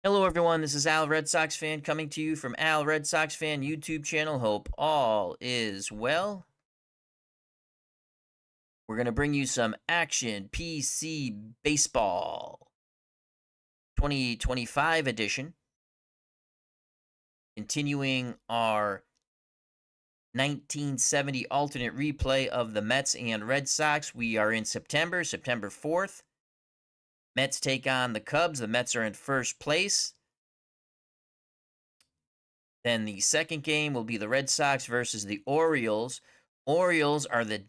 Hello, everyone. This is Al Red Sox fan coming to you from Al Red Sox fan YouTube channel. Hope all is well. We're going to bring you some action PC baseball 2025 edition. Continuing our 1970 alternate replay of the Mets and Red Sox. We are in September 4th. Mets take on the Cubs. The Mets are in first place. Then the second game will be the Red Sox versus the Orioles. Orioles are the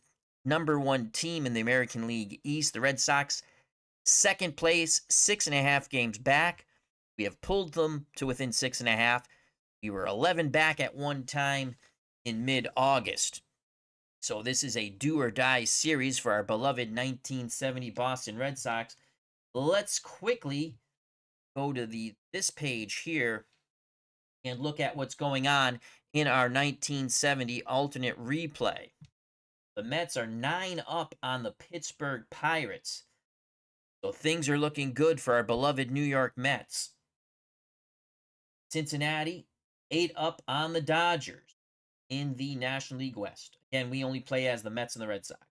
number one team in the American League East. The Red Sox, second place, 6.5 games back. We have pulled them to within 6.5. We were 11 back at one time in mid-August. So this is a do-or-die series for our beloved 1970 Boston Red Sox. Let's quickly go to this page here and look at what's going on in our 1970 alternate replay. The Mets are 9 up on the Pittsburgh Pirates. So things are looking good for our beloved New York Mets. Cincinnati, 8 up on the Dodgers in the National League West. Again, we only play as the Mets and the Red Sox.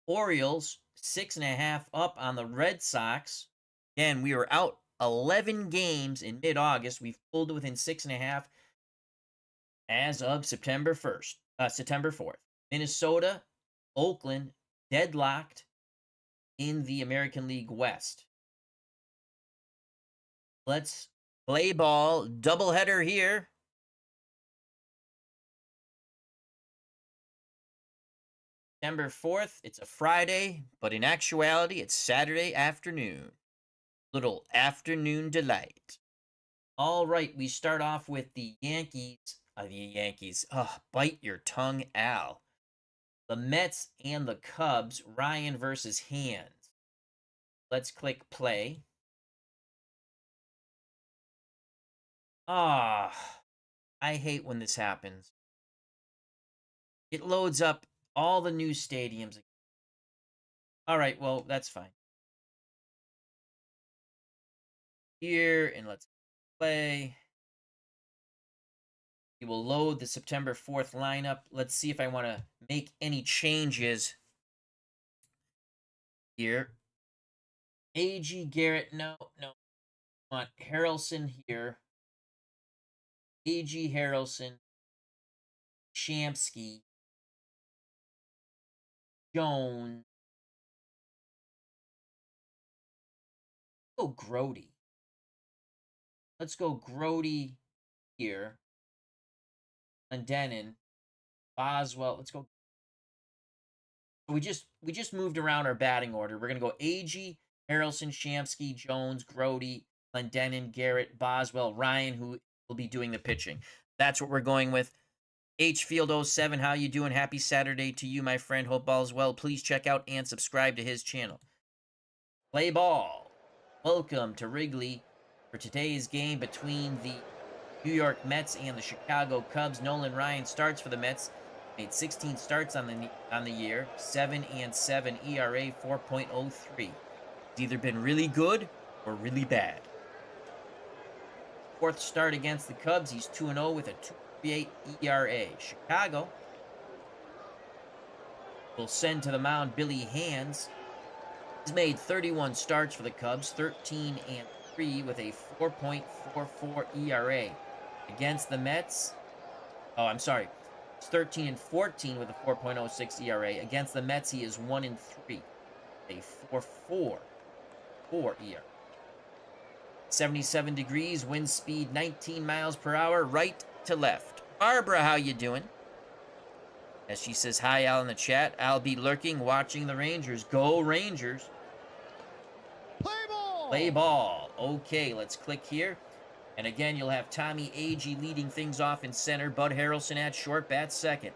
Orioles, 6.5 up on the Red Sox. Again, we were out 11 games in mid-August. We've pulled within 6.5 as of September 4th. Minnesota, Oakland, deadlocked in the American League West. Let's play ball. Doubleheader here. September 4th, it's a Friday, but in actuality, it's Saturday afternoon. Little afternoon delight. All right, we start off with the Yankees. Bite your tongue, Al. The Mets and the Cubs, Ryan versus Hands. Let's click play. I hate when this happens. It loads up all the new stadiums. All right, well, that's fine. Here, and let's play. It will load the September 4th lineup. Let's see if I want to make any changes here. A.G. Garrett, no. I want Harrelson here. A.G. Harrelson. Shamsky. Jones. Go Grody. Let's go Grody here. Lendenon. Boswell. Let's go. We just moved around our batting order. We're gonna go A.G., Harrelson, Shamsky, Jones, Grody, Lendenon, Garrett, Boswell, Ryan, who will be doing the pitching. That's what we're going with. Hfield07, how you doing? Happy Saturday to you, my friend. Hope all is well. Please check out and subscribe to his channel. Play ball. Welcome to Wrigley for today's game between the New York Mets and the Chicago Cubs. Nolan Ryan starts for the Mets. Made 16 starts on the year. 7-7 ERA, 4.03. He's either been really good or really bad. Fourth start against the Cubs. He's 2-0 with a 2.38 ERA. Chicago will send to the mound Billy Hands. He's made 31 starts for the Cubs, 13-3 with a 4.44 ERA. Against the Mets, it's 13-14 with a 4.06 ERA. Against the Mets, he is 1-3, a 4.44 ERA. 77 degrees, wind speed 19 miles per hour, right to left. Barbara, how you doing? As she says hi, Al, in the chat. I'll be lurking, watching the Rangers. Go Rangers. Play ball. Okay, let's click here. And again, you'll have Tommy Agee leading things off in center. Bud Harrelson at short, bats second.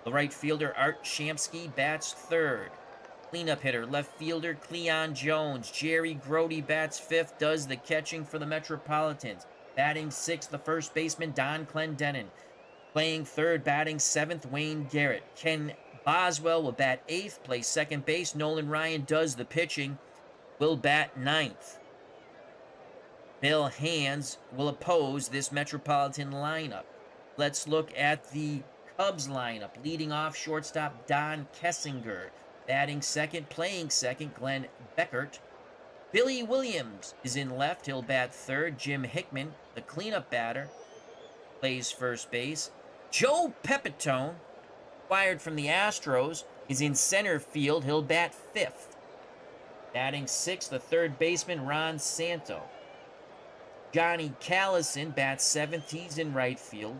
The right fielder, Art Shamsky, bats third. Cleanup hitter, left fielder, Cleon Jones. Jerry Grody bats fifth, does the catching for the Metropolitans. Batting sixth, the first baseman, Don Clendenon. Playing third, batting seventh, Wayne Garrett. Ken Boswell will bat eighth, play second base. Nolan Ryan does the pitching, will bat ninth. Bill Hands will oppose this Metropolitan lineup. Let's look at the Cubs lineup. Leading off, shortstop Don Kessinger. Batting second, playing second, Glenn Beckert. Billy Williams is in left. He'll bat third. Jim Hickman, the cleanup batter, plays first base. Joe Pepitone, acquired from the Astros, is in center field. He'll bat fifth. Batting sixth, the third baseman, Ron Santo. Johnny Callison bats seventh. He's in right field.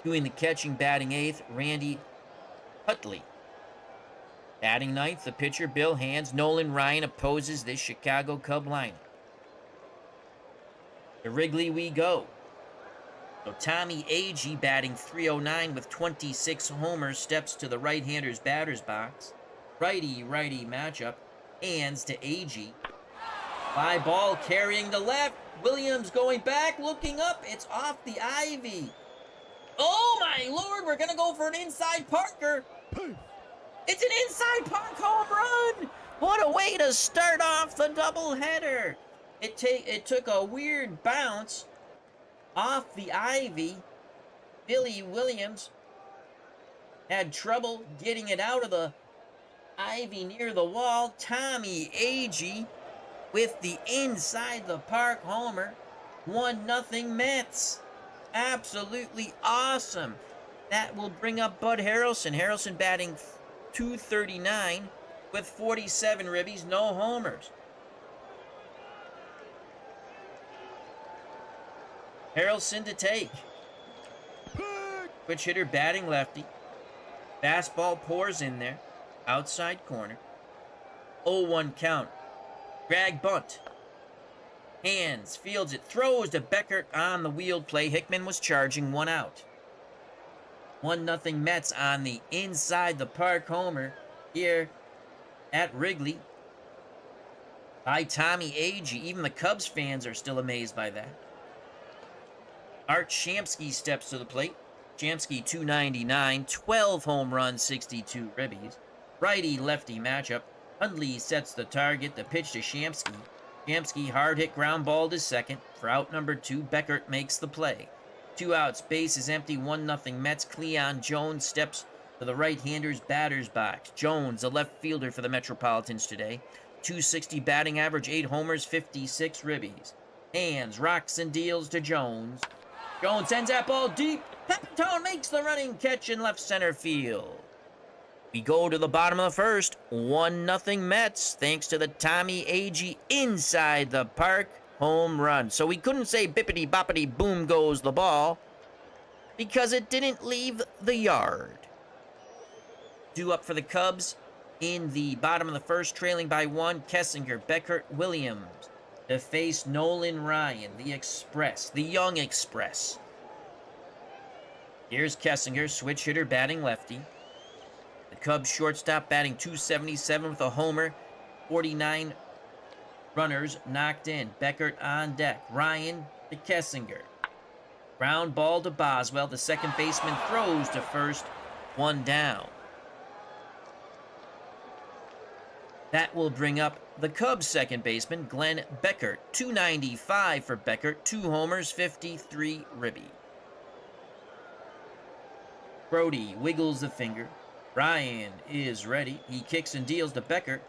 Doing the catching, batting eighth, Randy Utley. Batting ninth, the pitcher, Bill Hands. Nolan Ryan opposes this Chicago Cub lineup. To Wrigley we go. So Tommy Agee, batting .309 with 26 homers, steps to the right-hander's batter's box. Righty-righty matchup. Hands to Agee. Fly ball carrying to left. Williams going back, looking up. It's off the ivy. Oh my lord, we're going to go for an inside Parker. It's an inside park home run. What a way to start off the doubleheader. It took a weird bounce off the ivy. Billy Williams had trouble getting it out of the ivy near the wall. Tommy Agee with the inside the park homer. 1-0 Mets. Absolutely awesome. That will bring up Bud Harrelson. Harrelson batting .239 with 47 ribbies, no homers. Harrelson to take. Switch hitter batting lefty. Fastball pours in there. Outside corner. 0-1 count. Drag bunt. Hands, fields it, throws to Beckert on the wheeled play. Hickman was charging, 1 out. 1-0 Mets on the inside the park homer here at Wrigley by Tommy Agee. Even the Cubs fans are still amazed by that. Art Shamsky steps to the plate. Shamsky .299, 12 home runs, 62 ribbies. Righty-lefty matchup. Hundley sets the target. The pitch to Shamsky. Shamsky hard hit ground ball to second. For out number 2, Beckert makes the play. 2 outs, base is empty, 1-0 Mets. Cleon Jones steps to the right-hander's batter's box. Jones, the left fielder for the Metropolitans today. .260 batting average, 8 homers, 56 ribbies. Hands, rocks, and deals to Jones. Jones sends that ball deep. Pepitone makes the running catch in left center field. We go to the bottom of the first. 1-0 Mets, thanks to the Tommy Agee inside the park home run. So we couldn't say bippity boppity boom goes the ball because it didn't leave the yard. Due up for the Cubs in the bottom of the first, trailing by 1, Kessinger, Beckert, Williams to face Nolan Ryan, the Express, the Young Express. Here's Kessinger, switch hitter, batting lefty. The Cubs shortstop batting .277 with a homer, 49 runners knocked in. Beckert on deck. Ryan to Kessinger. Ground ball to Boswell. The second baseman throws to first. 1 down. That will bring up the Cubs second baseman, Glenn Beckert. .295 for Beckert. 2 homers, 53 ribby. Brody wiggles the finger. Ryan is ready. He kicks and deals to Beckert.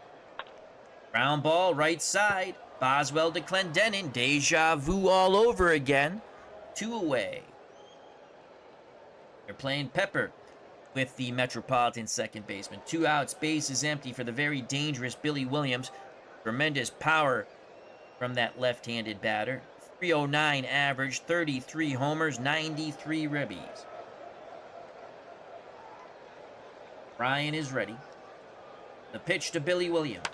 Ground ball, right side. Boswell to Clendenin. Deja vu all over again. 2 away. They're playing Pepper with the Metropolitan second baseman. 2 outs, base is empty for the very dangerous Billy Williams. Tremendous power from that left-handed batter. .309 average, 33 homers, 93 ribbies. Ryan is ready. The pitch to Billy Williams.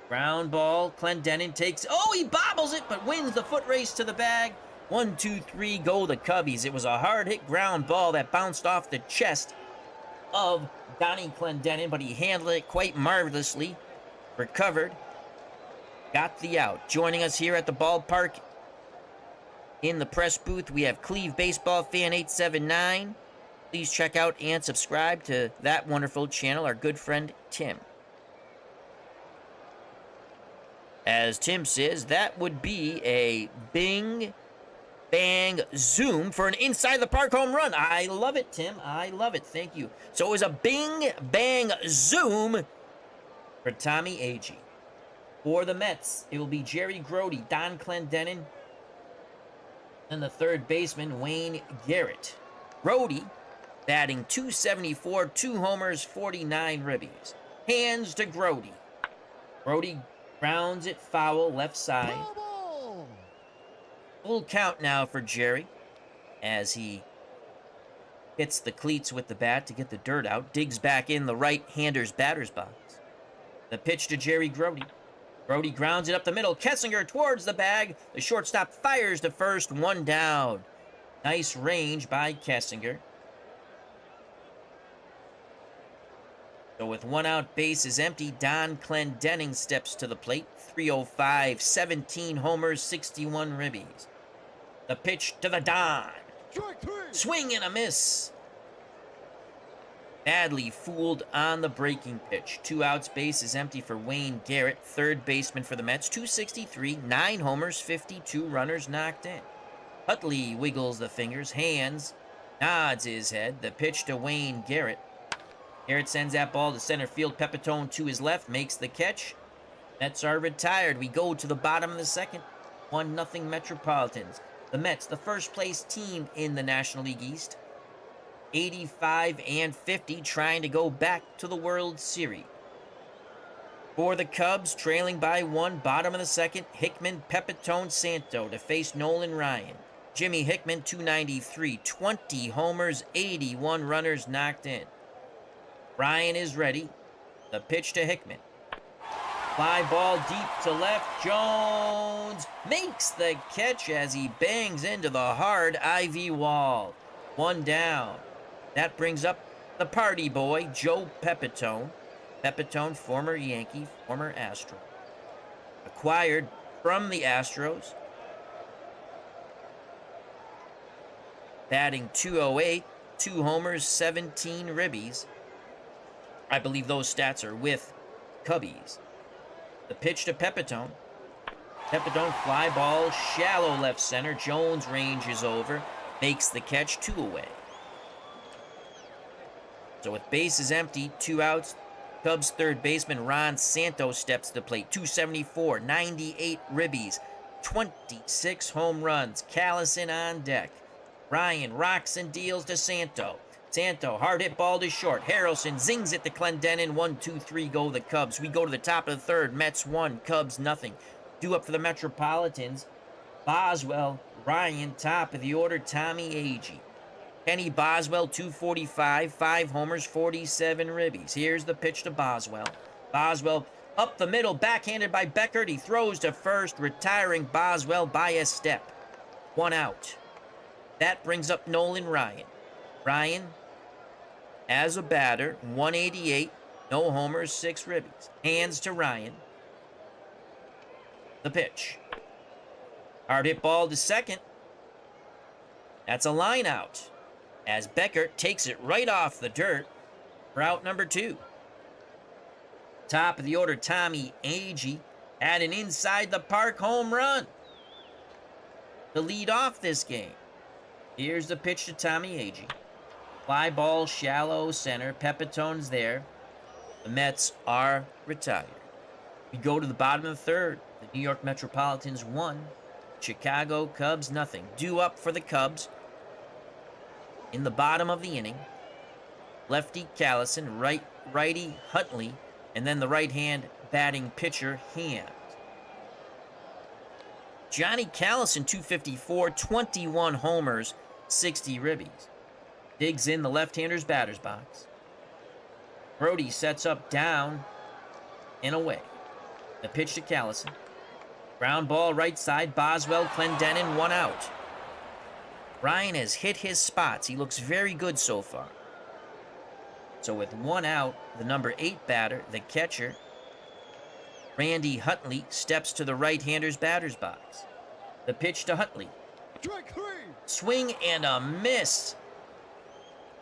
Ground ball, Clendenin takes... Oh, he bobbles it, but wins the foot race to the bag. 1, 2, 3, go the Cubbies. It was a hard-hit ground ball that bounced off the chest of Donnie Clendenin, but he handled it quite marvelously. Recovered. Got the out. Joining us here at the ballpark in the press booth, we have Cleve Baseball Fan 879. Please check out and subscribe to that wonderful channel, our good friend Tim. As Tim says, that would be a bing, bang, zoom for an inside the park home run. I love it, Tim. I love it. Thank you. So it was a bing, bang, zoom for Tommy Agee. For the Mets, it will be Jerry Grody, Don Clendenin, and the third baseman, Wayne Garrett. Grody batting .274, 2 homers, 49 ribbies. Hands to Grody. Grody grounds it foul left side. Full count now for Jerry as he hits the cleats with the bat to get the dirt out. Digs back in the right-hander's batter's box. The pitch to Jerry Grody. Grody grounds it up the middle. Kessinger towards the bag. The shortstop fires to first. 1 down. Nice range by Kessinger. So with 1 out, base is empty. Don Clendening steps to the plate. 305, 17 homers, 61 ribbies. The pitch to the Don. Swing and a miss. Badly fooled on the breaking pitch. 2 outs, base is empty for Wayne Garrett, third baseman for the Mets. .263, 9 homers, 52 runners knocked in. Utley wiggles the fingers, hands, nods his head. The pitch to Wayne Garrett. Garrett sends that ball to center field. Pepitone to his left, makes the catch. Mets are retired. We go to the bottom of the second. 1-0 Metropolitans. The Mets, the first place team in the National League East. 85-50, trying to go back to the World Series. For the Cubs, trailing by 1, bottom of the second, Hickman, Pepitone, Santo to face Nolan Ryan. Jimmy Hickman, .293, 20 homers, 81 runners knocked in. Ryan is ready. The pitch to Hickman. Fly ball deep to left. Jones makes the catch as he bangs into the hard ivy wall. 1 down. That brings up the party boy, Joe Pepitone. Pepitone, former Yankee, former Astro. Acquired from the Astros. Batting .208, 2 homers, 17 ribbies. I believe those stats are with Cubbies. The pitch to Pepitone. Pepitone, fly ball, shallow left center. Jones ranges over, makes the catch, 2 away. So with bases empty, 2 outs, Cubs third baseman Ron Santos steps to the plate. .274, 98 ribbies, 26 home runs. Callison on deck. Ryan rocks and deals to Santo. Santo, hard hit ball to short. Harrelson zings it to Clendenin. 1-2-3 go the Cubs. We go to the top of the third. Mets 1, Cubs nothing. Due up for the Metropolitans. Boswell, Ryan, top of the order. Tommy Agee. Kenny Boswell, .245, 5 homers, 47 ribbies. Here's the pitch to Boswell. Boswell up the middle, backhanded by Beckert. He throws to first, retiring Boswell by a step. 1 out. That brings up Nolan Ryan. Ryan, as a batter, 188, no homers, 6 ribbies. Hands to Ryan. The pitch. Hard hit ball to second. That's a line out, as Beckert takes it right off the dirt for out number 2. Top of the order, Tommy Agee had an inside the park home run to lead off this game. Here's the pitch to Tommy Agee. Fly ball, shallow center. Pepitone's there. The Mets are retired. We go to the bottom of the third. The New York Metropolitans 1. Chicago Cubs nothing. Due up for the Cubs. In the bottom of the inning, lefty Callison, righty Huntley, and then the right-hand batting pitcher Hand. Johnny Callison, .254, 21 homers, 60 ribbies. Digs in the left-hander's batter's box. Brody sets up down and away. The pitch to Callison. Ground ball right side. Boswell, Clendenin, 1 out. Ryan has hit his spots. He looks very good so far. So with 1 out, the number 8 batter, the catcher, Randy Huntley, steps to the right-hander's batter's box. The pitch to Huntley. Swing and a miss.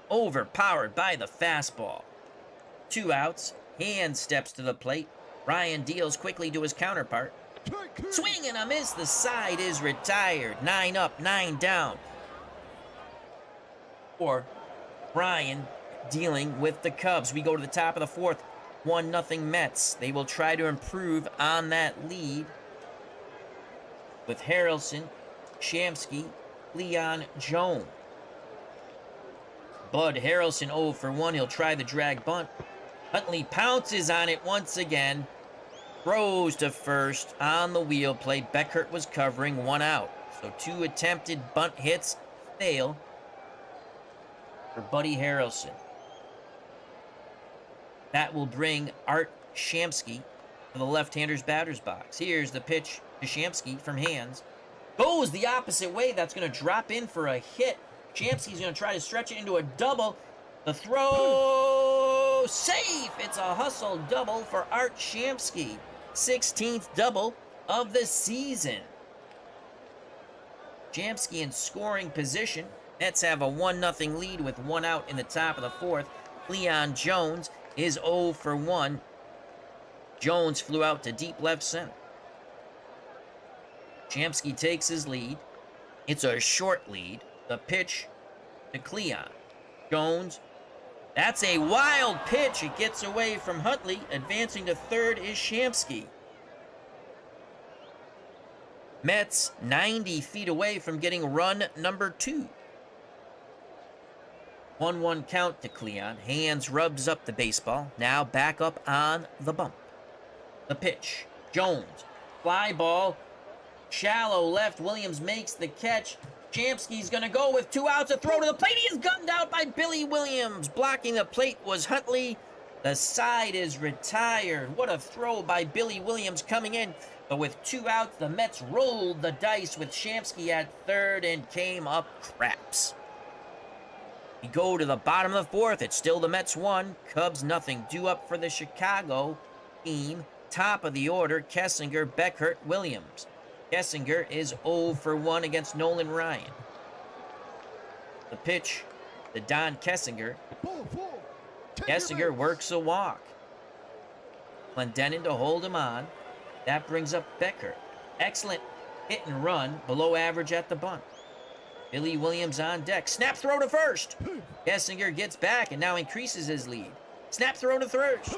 Overpowered by the fastball. 2 outs. Hand steps to the plate. Ryan deals quickly to his counterpart. Swing and a miss. The side is retired. 9 up, 9 down. For Brian dealing with the Cubs. We go to the top of the fourth. 1-0 Mets. They will try to improve on that lead with Harrelson, Shamsky, Leon Jones. Bud Harrelson 0 for 1. He'll try the drag bunt. Huntley pounces on it once again. Throws to first on the wheel play. Beckert was covering, 1 out. So 2 attempted bunt hits fail for Buddy Harrelson. That will bring Art Shamsky to the left-hander's batter's box. Here's the pitch to Shamsky from hands. Goes the opposite way. That's going to drop in for a hit. Shamsky's going to try to stretch it into a double. The throw, safe! It's a hustle double for Art Shamsky. 16th double of the season. Shamsky in scoring position. Mets have a 1-0 lead with 1 out in the top of the fourth. Leon Jones is 0 for 1. Jones flew out to deep left center. Shamsky takes his lead. It's a short lead. The pitch to Cleon. Jones. That's a wild pitch. It gets away from Huntley. Advancing to third is Shamsky. Mets 90 feet away from getting run number 2. 1-1 count to Cleon. Hands rubs up the baseball. Now back up on the bump. The pitch. Jones. Fly ball. Shallow left. Williams makes the catch. Shamsky's going to go with 2 outs. A throw to the plate. He is gunned out by Billy Williams. Blocking the plate was Huntley. The side is retired. What a throw by Billy Williams coming in. But with 2 outs, the Mets rolled the dice with Shamsky at third and came up craps. We go to the bottom of the fourth. It's still the Mets 1, Cubs nothing. Due up for the Chicago team. Top of the order, Kessinger, Beckert, Williams. Kessinger is 0 for 1 against Nolan Ryan. The pitch to Don Kessinger. Kessinger works a walk. Clendenin to hold him on. That brings up Beckert. Excellent hit and run, below average at the bunt. Billy Williams on deck. Snap throw to first. Kessinger gets back and now increases his lead. Snap throw to first.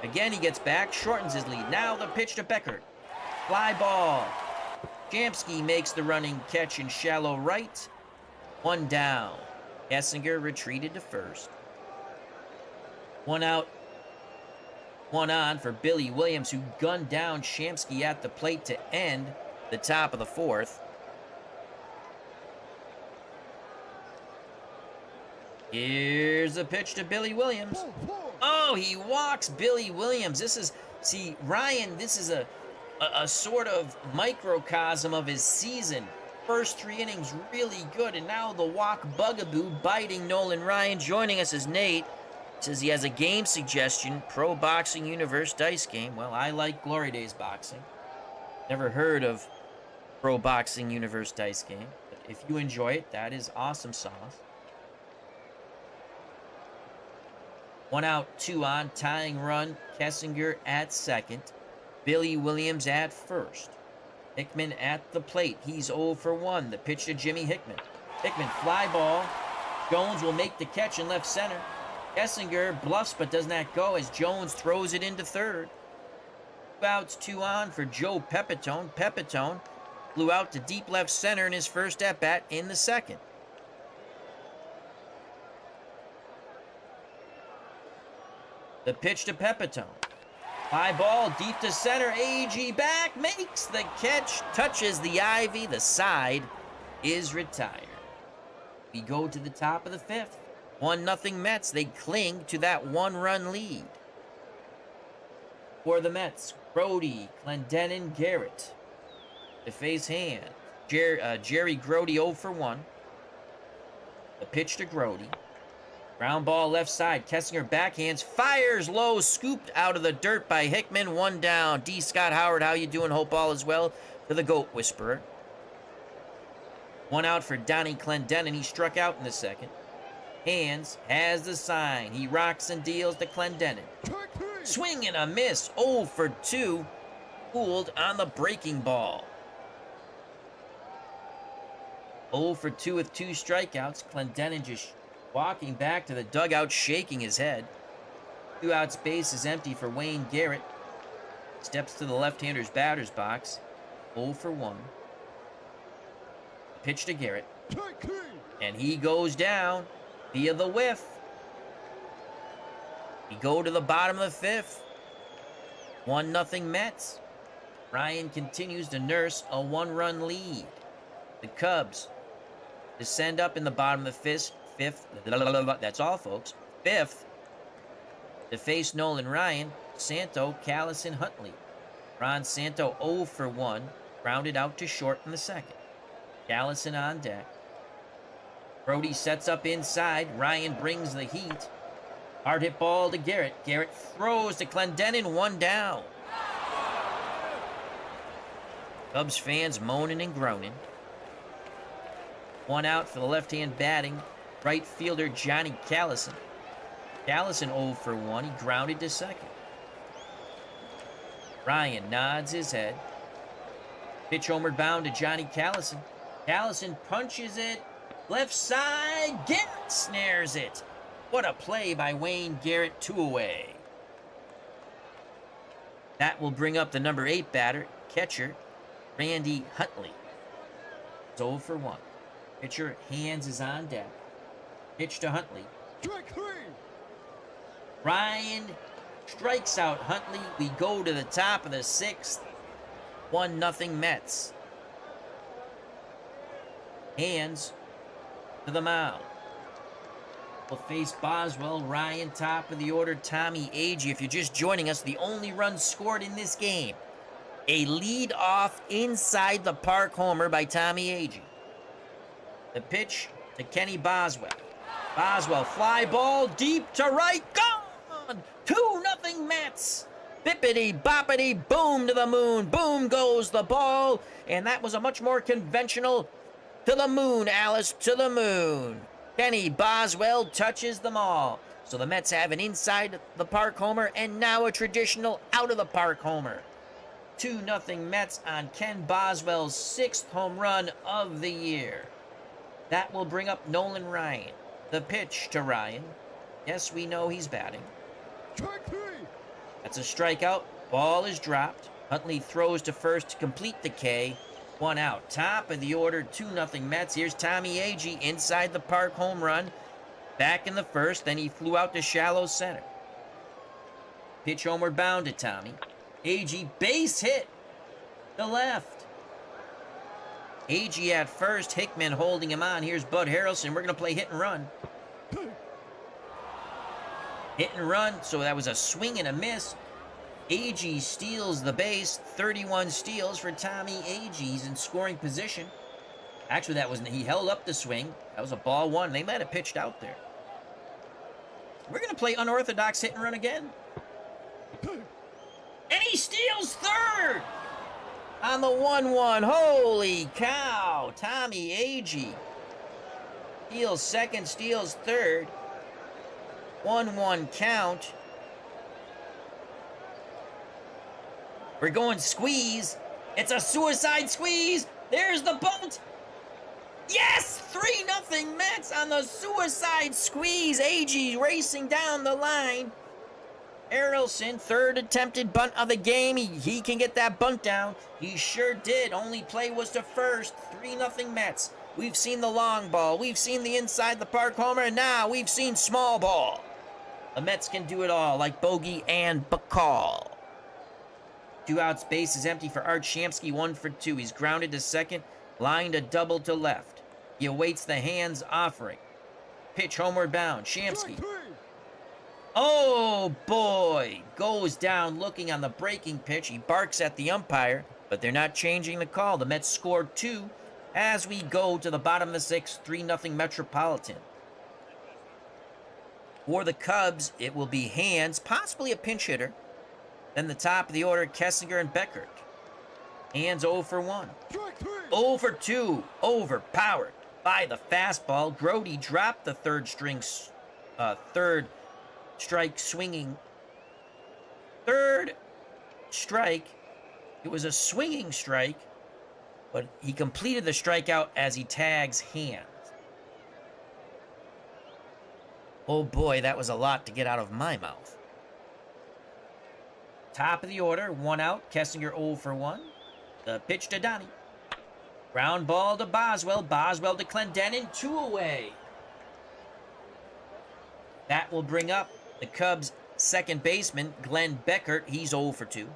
Again, he gets back, shortens his lead. Now the pitch to Beckert. Fly ball. Shamsky makes the running catch in shallow right. 1 down. Kessinger retreated to first. 1 out. 1 on for Billy Williams, who gunned down Shamsky at the plate to end the top of the fourth. Here's a pitch to Billy Williams. Oh, he walks Billy Williams. This is, see, Ryan, this is a sort of microcosm of his season. First 3 innings really good, and now the walk bugaboo biting Nolan Ryan. Joining us is Nate. Says he has a game suggestion, Pro Boxing Universe dice game. Well, I like Glory Days boxing. Never heard of Pro Boxing Universe dice game. But if you enjoy it, that is awesome sauce. 1 out, 2 on, tying run. Kessinger at second. Billy Williams at first. Hickman at the plate. He's 0 for 1. The pitch to Jimmy Hickman. Hickman fly ball. Jones will make the catch in left center. Kessinger bluffs but does not go as Jones throws it into third. 2 outs, 2 on for Joe Pepitone. Pepitone flew out to deep left center in his first at-bat in the second. The pitch to Pepitone. High ball deep to center. A.G. back, makes the catch, touches the ivy. The side is retired. We go to the top of the fifth. 1-0 Mets. They cling to that 1-run lead. For the Mets, Grody, Clendenin, Garrett. To face hand. Jerry Grody 0 for 1. The pitch to Grody. Ground ball left side. Kessinger backhands. Fires low. Scooped out of the dirt by Hickman. 1 down. D. Scott Howard, how you doing? Hope all is well. For the Goat Whisperer. 1 out for Donnie Clendenin. He struck out in the second. Hands has the sign. He rocks and deals to Clendenin. Swing and a miss. 0 for 2. fooled on the breaking ball. 0 for 2 with 2 strikeouts. Clendenin just walking back to the dugout, shaking his head. 2 outs, base is empty for Wayne Garrett. Steps to the left-hander's batter's box. 0 for 1. Pitch to Garrett. And he goes down via the whiff. We go to the bottom of the 5th. 1-0 Mets. Ryan continues to nurse a 1-run lead. The Cubs descend up in the bottom of the 5th. That's all, folks. 5th. To face Nolan Ryan, Santo, Callis, and Huntley. Ron Santo 0 for 1. Grounded out to short in the 2nd. Callison on deck. Brody sets up inside. Ryan brings the heat. Hard hit ball to Garrett. Garrett throws to Clendenin. 1 down. Cubs fans moaning and groaning. 1 out for the left-hand batting right fielder Johnny Callison. Callison 0 for 1. He grounded to 2nd. Ryan nods his head. Pitch homeward bound to Johnny Callison. Callison punches it. Left side. Garrett snares it. What a play by Wayne Garrett. 2 away. That will bring up the number 8 batter, catcher, Randy Huntley. It's 0 for 1. Pitcher hands is on deck. Pitch to Huntley. Ryan strikes out Huntley. We go to the top of the 6th. 1-0 Mets. Hands to the mound. Will face Boswell. Ryan, top of the order. Tommy Agee. If you're just joining us, the only run scored in this game. A lead-off inside the park homer by Tommy Agee. The pitch to Kenny Boswell. Boswell, fly ball deep to right. Gone! 2-0 Mets. Bippity boppity boom to the moon. Boom goes the ball. And that was a much more conventional to the moon, Alice, to the moon. Kenny Boswell touches them all. So the Mets have an inside the park homer and now a traditional out of the park homer. 2-0 Mets on Ken Boswell's 6th home run of the year. That will bring up Nolan Ryan. The pitch to Ryan. Yes, we know he's batting. That's a strikeout. Ball is dropped. Huntley throws to first to complete the K. 1 out. Top of the order, 2-0 Mets. Here's Tommy Agee inside the park home run. Back in the 1st, then he flew out to shallow center. Pitch homeward bound to Tommy. Agee base hit to left. Agee at first, Hickman holding him on. Here's Bud Harrelson. We're going to play hit and run. Hit and run, so that was a swing and a miss. Agee steals the base. 31 steals for Tommy Agee. He's in scoring position. Actually, that wasn't. He held up the swing. That was a ball 1. They might have pitched out there. We're going to play unorthodox hit and run again. And he steals 3rd on the 1-1. Holy cow. Tommy Agee steals 2nd, steals 3rd. 1-1 count. We're going squeeze. It's a suicide squeeze. There's the bunt. Yes! 3-0 Mets on the suicide squeeze. Agee racing down the line. Harrelson, 3rd attempted bunt of the game. He can get that bunt down. He sure did. Only play was to first. 3-0 Mets. We've seen the long ball. We've seen the inside the park homer. And now we've seen small ball. The Mets can do it all, like Bogey and Bacall. 2 outs, base is empty for Art Shamsky, 1 for 2. He's grounded to 2nd, lined a double to left. He awaits the hands offering. Pitch homeward bound, Shamsky. Oh, boy. Goes down looking on the breaking pitch. He barks at the umpire, but they're not changing the call. The Mets scored 2 as we go to the bottom of the 6th, 3-0 Metropolitan. For the Cubs, it will be Hands, possibly a pinch hitter. Then the top of the order, Kessinger and Beckert. Hands 0 for 1. 0 for 2. Overpowered by the fastball. Grody dropped the third strike swinging. Third strike It was a swinging strike, but he completed the strikeout as he tags Hands. Oh boy, that was a lot to get out of my mouth. Top of the order, 1 out. Kessinger 0 for 1. The pitch to Donnie. Ground ball to Boswell. Boswell to Clendenin. 2 away. That will bring up the Cubs' second baseman, Glenn Beckert. He's 0 for 2.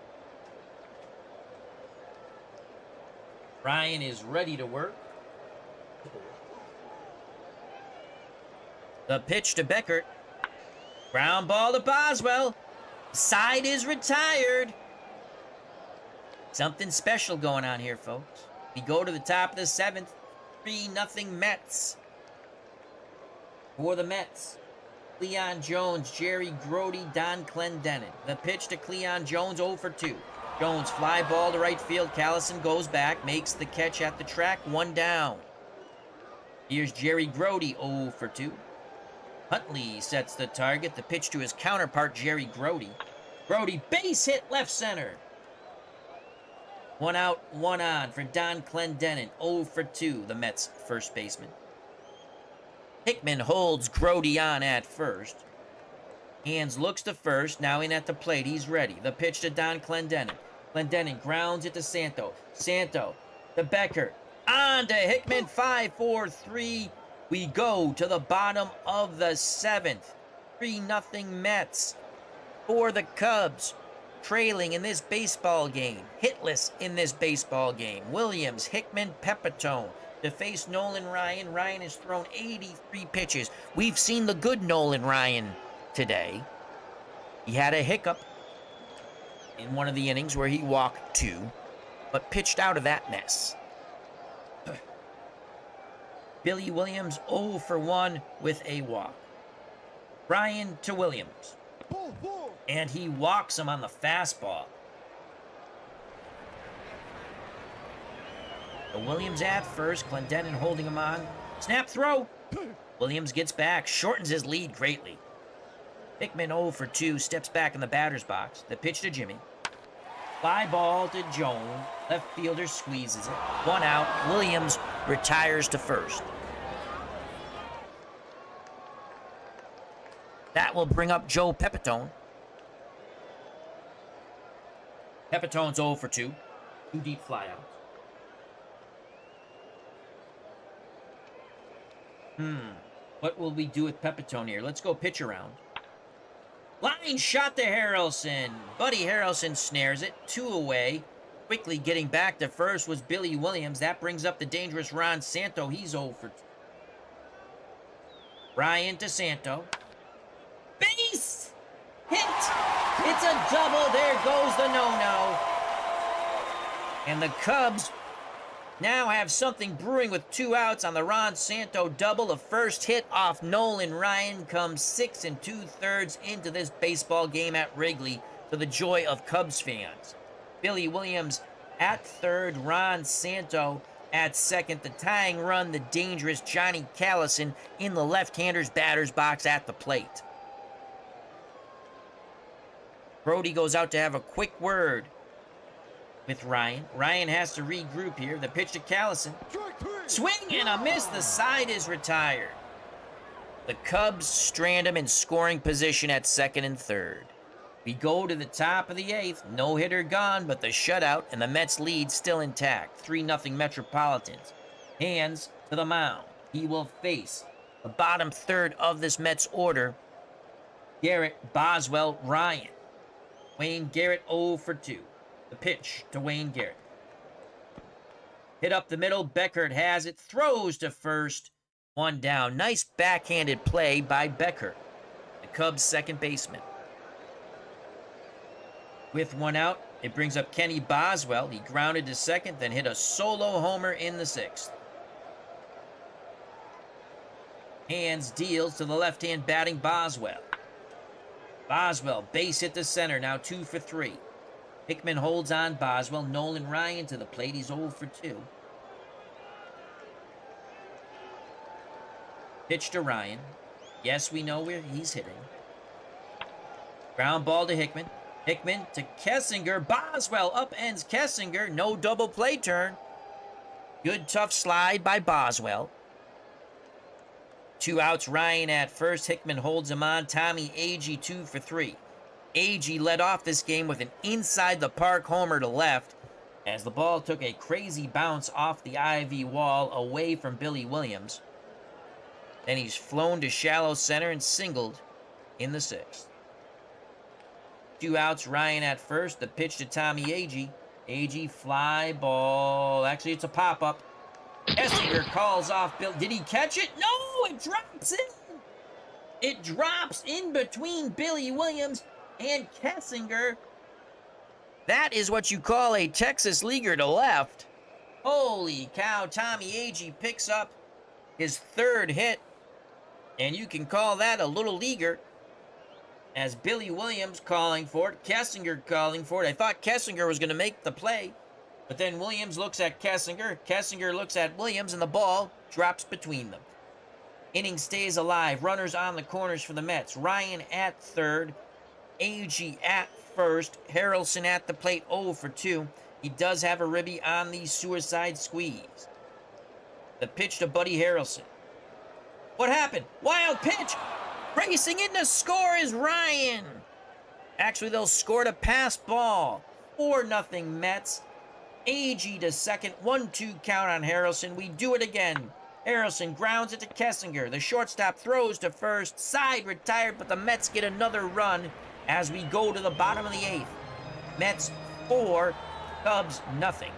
Ryan is ready to work. The pitch to Beckert. Ground ball to Boswell. Side is retired. Something special going on here, folks. We go to the top of the 7th. 3-0 Mets. For the Mets, Cleon Jones, Jerry Grody, Don Clendenin. The pitch to Cleon Jones, 0 for 2. Jones, fly ball to right field. Callison goes back, makes the catch at the track. 1 down. Here's Jerry Grody, 0 for 2. Huntley sets the target. The pitch to his counterpart, Jerry Grody. Grody, base hit left center. 1 out, 1 on for Don Clendenin. 0 for 2, the Mets' first baseman. Hickman holds Grody on at first. Hands looks to first. Now in at the plate. He's ready. The pitch to Don Clendenin. Clendenin grounds it to Santo. Santo to Beckert. On to Hickman. 5-4-3. We go to the bottom of the 7th. 3-0 Mets. For the Cubs. Trailing in this baseball game. Hitless in this baseball game. Williams, Hickman, Pepitone. To face Nolan Ryan. Ryan has thrown 83 pitches. We've seen the good Nolan Ryan today. He had a hiccup in one of the innings where he walked 2, but pitched out of that mess. Billy Williams 0 for 1 with a walk. Ryan to Williams. And he walks him on the fastball. So Williams at first, Clendenin holding him on. Snap throw. Williams gets back, shortens his lead greatly. Hickman 0 for 2, steps back in the batter's box. The pitch to Jimmy. Fly ball to Jones. Left fielder squeezes it. 1 out. Williams retires to first. That will bring up Joe Pepitone. Pepitone's 0 for 2. 2 deep flyouts. What will we do with Pepitone here? Let's go pitch around. Line shot to Harrelson. Buddy Harrelson snares it. 2 away. Quickly getting back to first was Billy Williams. That brings up the dangerous Ron Santo. He's 0 for 2. Ryan to Santo. Base hit. It's a double. There goes the no-no. And the Cubs now have something brewing with 2 outs on the Ron Santo double. The first hit off Nolan Ryan comes 6 2/3 into this baseball game at Wrigley to the joy of Cubs fans. Billy Williams at third, Ron Santo at second. The tying run, the dangerous Johnny Callison in the left-hander's batter's box at the plate. Brody goes out to have a quick word with Ryan. Ryan has to regroup here. The pitch to Callison. Swing and a miss. The side is retired. The Cubs strand him in scoring position at second and third. We go to the top of the 8th. No hitter gone, but the shutout and the Mets lead still intact. 3-0 Metropolitans. Hands to the mound. He will face the bottom third of this Mets order. Garrett, Boswell, Ryan. Wayne Garrett 0 for 2. The pitch to Wayne Garrett. Hit up the middle. Beckert has it. Throws to first. 1 down. Nice backhanded play by Beckert, the Cubs' second baseman. With 1 out, it brings up Kenny Boswell. He grounded to second, then hit a solo homer in the 6th. Hands deals to the left-hand batting Boswell. Boswell, base hit to center, now 2 for 3. Hickman holds on Boswell. Nolan Ryan to the plate. He's 0 for 2. Pitch to Ryan. Yes, we know where he's hitting. Ground ball to Hickman. Hickman to Kessinger. Boswell upends Kessinger. No double play turn. Good tough slide by Boswell. 2 outs, Ryan at first. Hickman holds him on. Tommy Agee 2 for 3. Agee led off this game with an inside the park homer to left as the ball took a crazy bounce off the ivy wall away from Billy Williams. Then he's flown to shallow center and singled in the 6th. 2 outs, Ryan at first. The pitch to Tommy Agee. Agee fly ball. Actually, it's a pop-up. Kessinger calls off Bill. Did he catch it? No, it drops in. It drops in between Billy Williams and Kessinger. That is what you call a Texas leaguer to left. Holy cow, Tommy Agee picks up his 3rd hit. And you can call that a little leaguer. As Billy Williams calling for it, Kessinger calling for it. I thought Kessinger was going to make the play, but then Williams looks at Kessinger. Kessinger looks at Williams, and the ball drops between them. Inning stays alive. Runners on the corners for the Mets. Ryan at 3rd. Agee at 1st. Harrelson at the plate, 0 for 2. He does have a ribby on the suicide squeeze. The pitch to Buddy Harrelson. What happened? Wild pitch! Racing in to score is Ryan. Actually, they'll score a pass ball. 4-0 Mets. Agee to second. 1-2 count on Harrelson. We do it again. Harrelson grounds it to Kessinger. The shortstop throws to first. Side retired, but the Mets get another run as we go to the bottom of the 8th. Mets 4, Cubs nothing.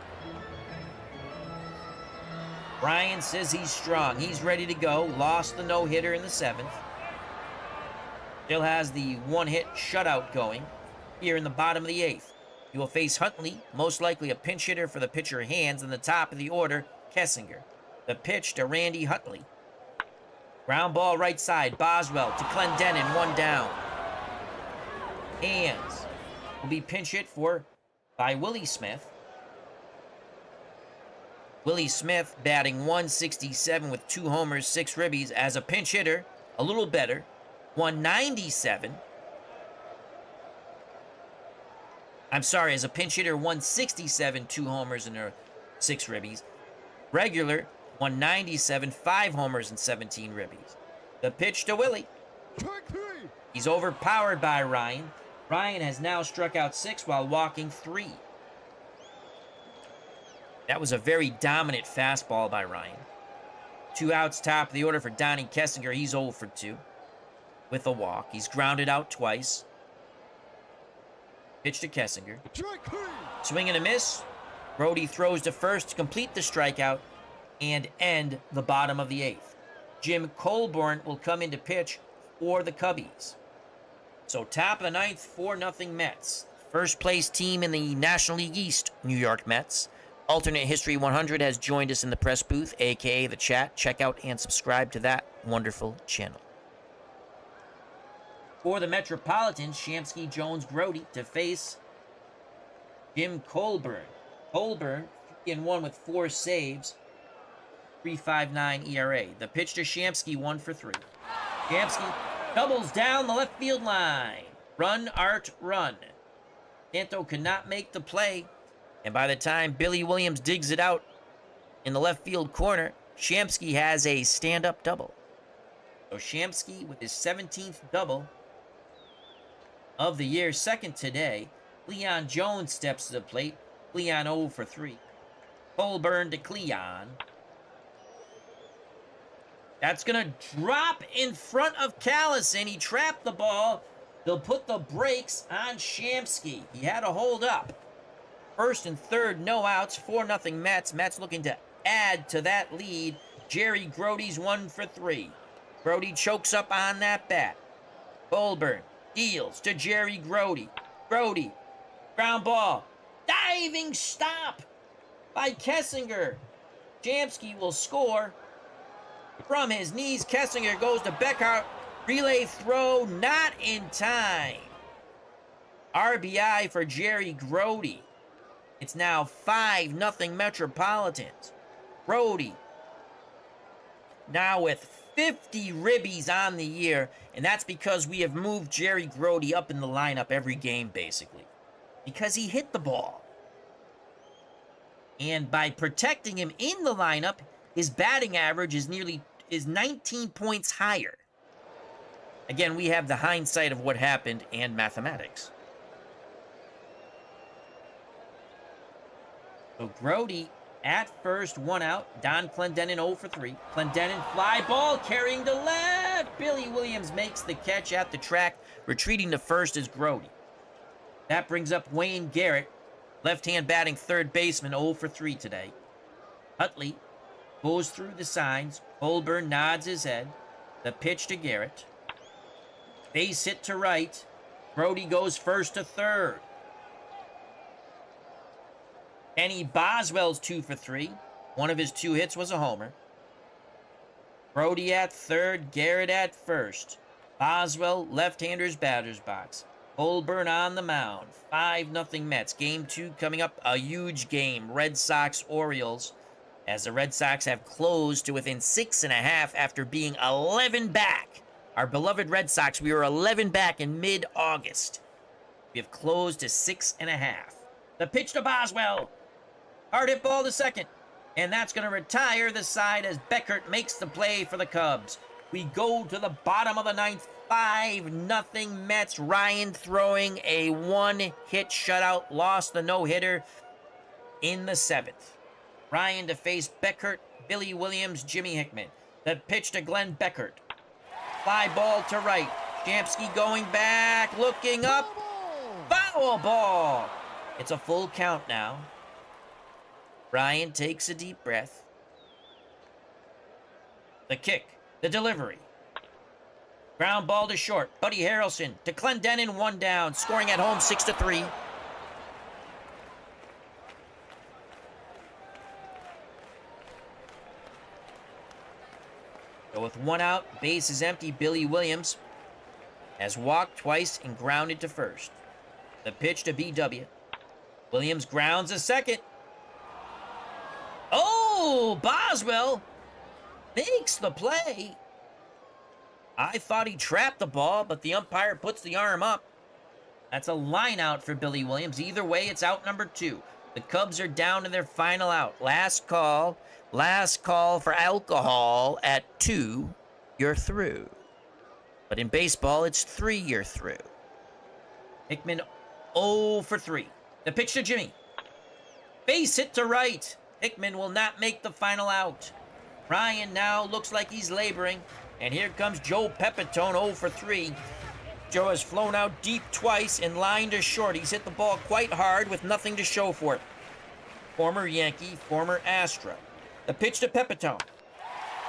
Ryan says he's strong. He's ready to go. Lost the no-hitter in the 7th. Still has the 1-hit shutout going here in the bottom of the 8th. He will face Huntley, most likely a pinch hitter for the pitcher hands in the top of the order, Kessinger. The pitch to Randy Huntley. Ground ball right side, Boswell to Clendenin, 1 down. Hands will be pinch hit by Willie Smith. Willie Smith batting .167 with 2 homers, 6 ribbies as a pinch hitter, a little better. 197. I'm sorry, as a pinch hitter, 167, 2 homers and 6 ribbies. Regular, 197, 5 homers and 17 ribbies. The pitch to Willie. He's overpowered by Ryan. Ryan has now struck out 6 while walking 3. That was a very dominant fastball by Ryan. 2 outs, top of the order for Donnie Kessinger. He's 0 for 2. With a walk. He's grounded out twice. Pitch to Kessinger. Swing and a miss. Brody throws to first to complete the strikeout and end the bottom of the 8th. Jim Colburn will come in to pitch for the Cubbies. So top of the 9th, 4-0 Mets. First place team in the National League East, New York Mets. Alternate History 100 has joined us in the press booth, aka the chat. Check out and subscribe to that wonderful channel. For the Metropolitans, Shamsky, Jones, Grody to face Jim Colburn. Colburn, 3-1 with 4 saves, 3.59 ERA. The pitch to Shamsky, 1 for 3. Shamsky doubles down the left field line. Run, Art, run. Santo could not make the play, and by the time Billy Williams digs it out in the left field corner, Shamsky has a stand-up double. So Shamsky with his 17th double of the year, second today. Cleon Jones steps to the plate. Cleon 0 for 3. Colburn to Cleon. That's going to drop in front of Callison. He trapped the ball. They'll put the brakes on Shamsky. He had a hold up. First and third, no outs. 4-0 Mets. Mets looking to add to that lead. Jerry Grody's 1 for 3. Grody chokes up on that bat. Colburn deals to Jerry Grody. Grody, ground ball. Diving stop by Kessinger. Shamsky will score from his knees. Kessinger goes to Beckhart. Relay throw, not in time. RBI for Jerry Grody. It's now 5-0 Metropolitans. Grody now with 50 ribbies on the year, and that's because we have moved Jerry Grody up in the lineup every game, basically, because he hit the ball. And by protecting him in the lineup, his batting average is 19 points higher. Again, we have the hindsight of what happened and mathematics. So Grody at first, 1 out. Don Clendenin 0 for 3. Clendenin fly ball carrying to left. Billy Williams makes the catch at the track. Retreating to first is Grody. That brings up Wayne Garrett. Left-hand batting third baseman, 0 for 3 today. Utley goes through the signs. Colburn nods his head. The pitch to Garrett. Base hit to right. Grody goes first to third. Kenny Boswell's 2 for 3. One of his 2 hits was a homer. Grody at third, Garrett at first. Boswell, left-hander's batter's box. Colburn on the mound. 5-0 Mets. Game 2 coming up. A huge game. Red Sox, Orioles. As the Red Sox have closed to within 6.5 after being 11 back. Our beloved Red Sox, we were 11 back in mid-August. We have closed to 6.5. The pitch to Boswell. Hard hit ball to second. And that's going to retire the side as Beckert makes the play for the Cubs. We go to the bottom of the 9th. 5-0 Mets. Ryan throwing a 1-hit shutout. Lost the no-hitter in the 7th. Ryan to face Beckert, Billy Williams, Jimmy Hickman. The pitch to Glenn Beckert. Fly ball to right. Shamsky going back, looking up. Foul ball. It's a full count now. Ryan takes a deep breath. The kick, the delivery. Ground ball to short. Buddy Harrelson to Clendenin, 1 down. Scoring at home, 6-3. So with 1 out, base is empty. Billy Williams has walked twice and grounded to first. The pitch to BW. Williams grounds a second. Oh, Boswell makes the play. I thought he trapped the ball, but the umpire puts the arm up. That's a line out for Billy Williams. Either way, it's out number 2. The Cubs are down to their final out. Last call for alcohol at 2. You're through. But in baseball, it's 3 you're through. Hickman 0 for 3. The pitch to Jimmy. Base hit to right. Hickman will not make the final out. Ryan now looks like he's laboring. And here comes Joe Pepitone, 0 for 3. Joe has flown out deep twice and lined to short. He's hit the ball quite hard with nothing to show for it. Former Yankee, former Astra. The pitch to Pepitone.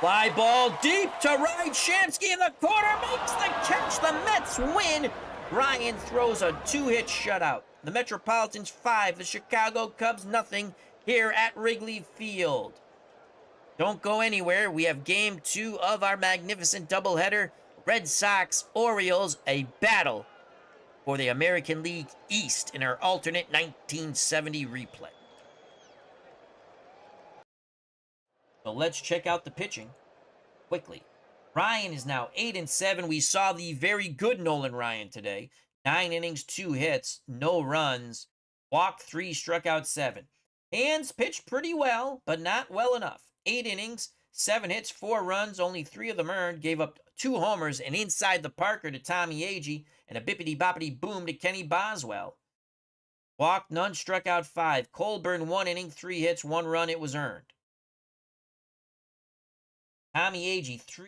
Fly ball deep to right. Shamsky in the corner makes the catch. The Mets win. Ryan throws a 2-hit shutout. The Metropolitans 5, the Chicago Cubs nothing here at Wrigley Field. Don't go anywhere. We have game 2 of our magnificent doubleheader. Red Sox, Orioles, a battle for the American League East in our alternate 1970 replay. So let's check out the pitching quickly. Ryan is now 8-7. We saw the very good Nolan Ryan today. 9 innings, 2 hits, no runs. Walked 3, struck out 7. Hands pitched pretty well, but not well enough. 8 innings, 7 hits, 4 runs, only 3 of them earned. Gave up 2 homers, and inside the Parker to Tommy Agee, and a bippity-boppity boom to Kenny Boswell. Walked none, struck out 5. Colburn 1 inning, 3 hits, 1 run. It was earned. Tommy Agee 3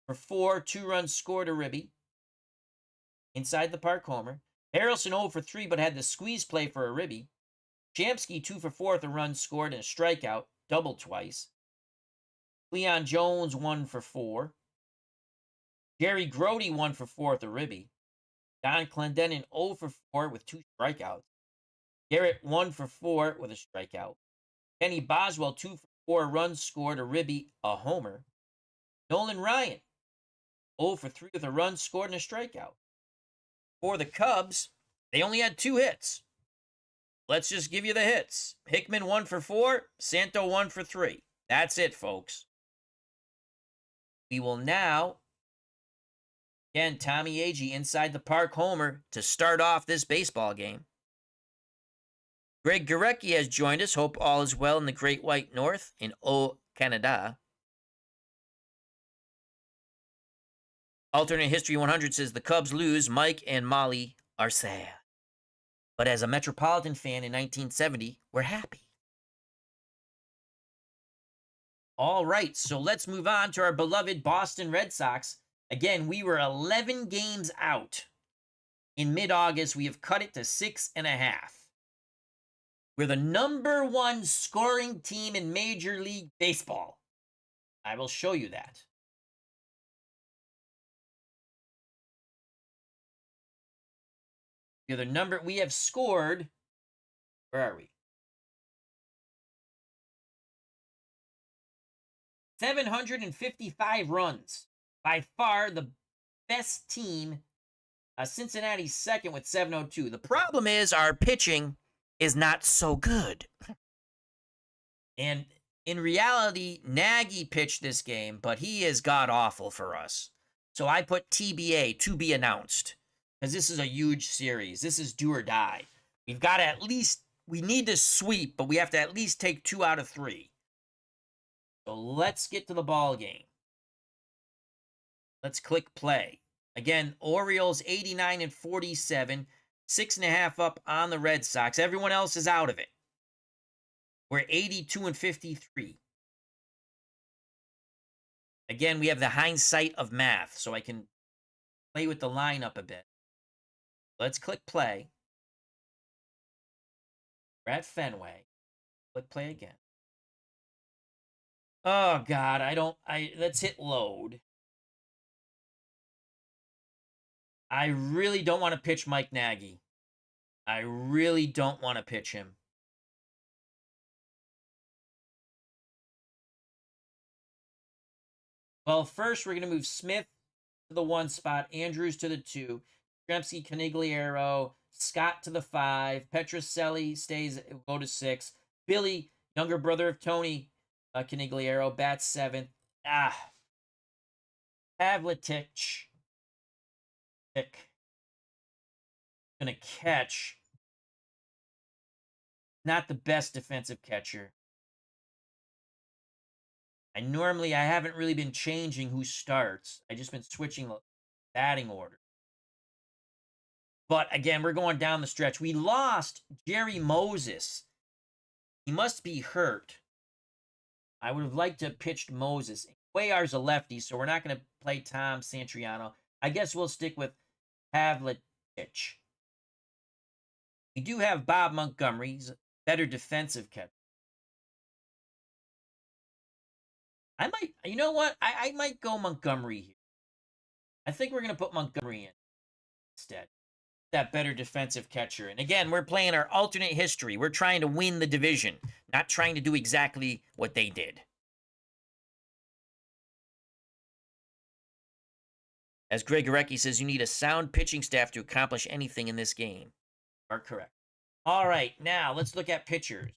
for 4, 2 runs scored, a ribby. Inside the park homer. Harrelson 0 for 3, but had the squeeze play for a ribby. Shamsky 2 for 4 with a run scored and a strikeout, doubled twice. Leon Jones 1 for 4. Jerry Grody 1 for 4 with a ribby. Don Clendenin 0 for 4 with 2 strikeouts. Garrett 1 for 4 with a strikeout. Kenny Boswell 2 for 4 runs scored, a ribby, a homer. Nolan Ryan 0 for 3 with a run scored and a strikeout. For the Cubs, they only had 2 hits. Let's just give you the hits. Hickman 1 for 4, Santo 1 for 3. That's it, folks. We will now, again, Tommy Agee inside the park homer to start off this baseball game. Greg Gurecki has joined us. Hope all is well in the Great White North in Canada. Alternate History 100 says the Cubs lose. Mike and Molly are sad. But as a Metropolitan fan in 1970, we're happy. All right, so let's move on to our beloved Boston Red Sox. Again, we were 11 games out. In mid-August, we have cut it to 6.5. We're the #1 scoring team in Major League Baseball. I will show you that. We have scored, where are we? 755 runs. By far the best team. Cincinnati's second with 702. The problem is our pitching is not so good. And in reality, Nagy pitched this game, but he is god-awful for us. So I put TBA, to be announced, because this is a huge series. This is do or die. We've got to at least, we need to sweep, but we have to at least take 2 out of 3. So let's get to the ball game. Let's click play. Again, Orioles 89-47, 6.5 up on the Red Sox. Everyone else is out of it. We're 82-53. Again, we have the hindsight of math, so I can play with the lineup a bit. Let's click play. We're at Fenway. Click play again. Oh, God, let's hit load. I really don't want to pitch Mike Nagy. I really don't want to pitch him. Well, first we're going to move Smith to the 1 spot, Andrews to the 2, Tremsky, Canigliaro, Scott to the 5, Petrocelli stays, go to 6, Billy, younger brother of Tony Canigliaro, bats 7th. Pavlitic. Gonna catch. Not the best defensive catcher. I haven't really been changing who starts. I just been switching the batting order. But again, we're going down the stretch. We lost Jerry Moses. He must be hurt. I would have liked to have pitched Moses. Cuellar's a lefty, so we're not going to play Tom Santriano. I guess we'll stick with Pavlitic. We do have Bob Montgomery. He's a better defensive catcher. You know what? I might go Montgomery here. I think we're going to put Montgomery in instead. That better defensive catcher. And again, we're playing our alternate history. We're trying to win the division, not trying to do exactly what they did. As Greg Gurecki says, you need a sound pitching staff to accomplish anything in this game. You are correct. All right, now let's look at pitchers.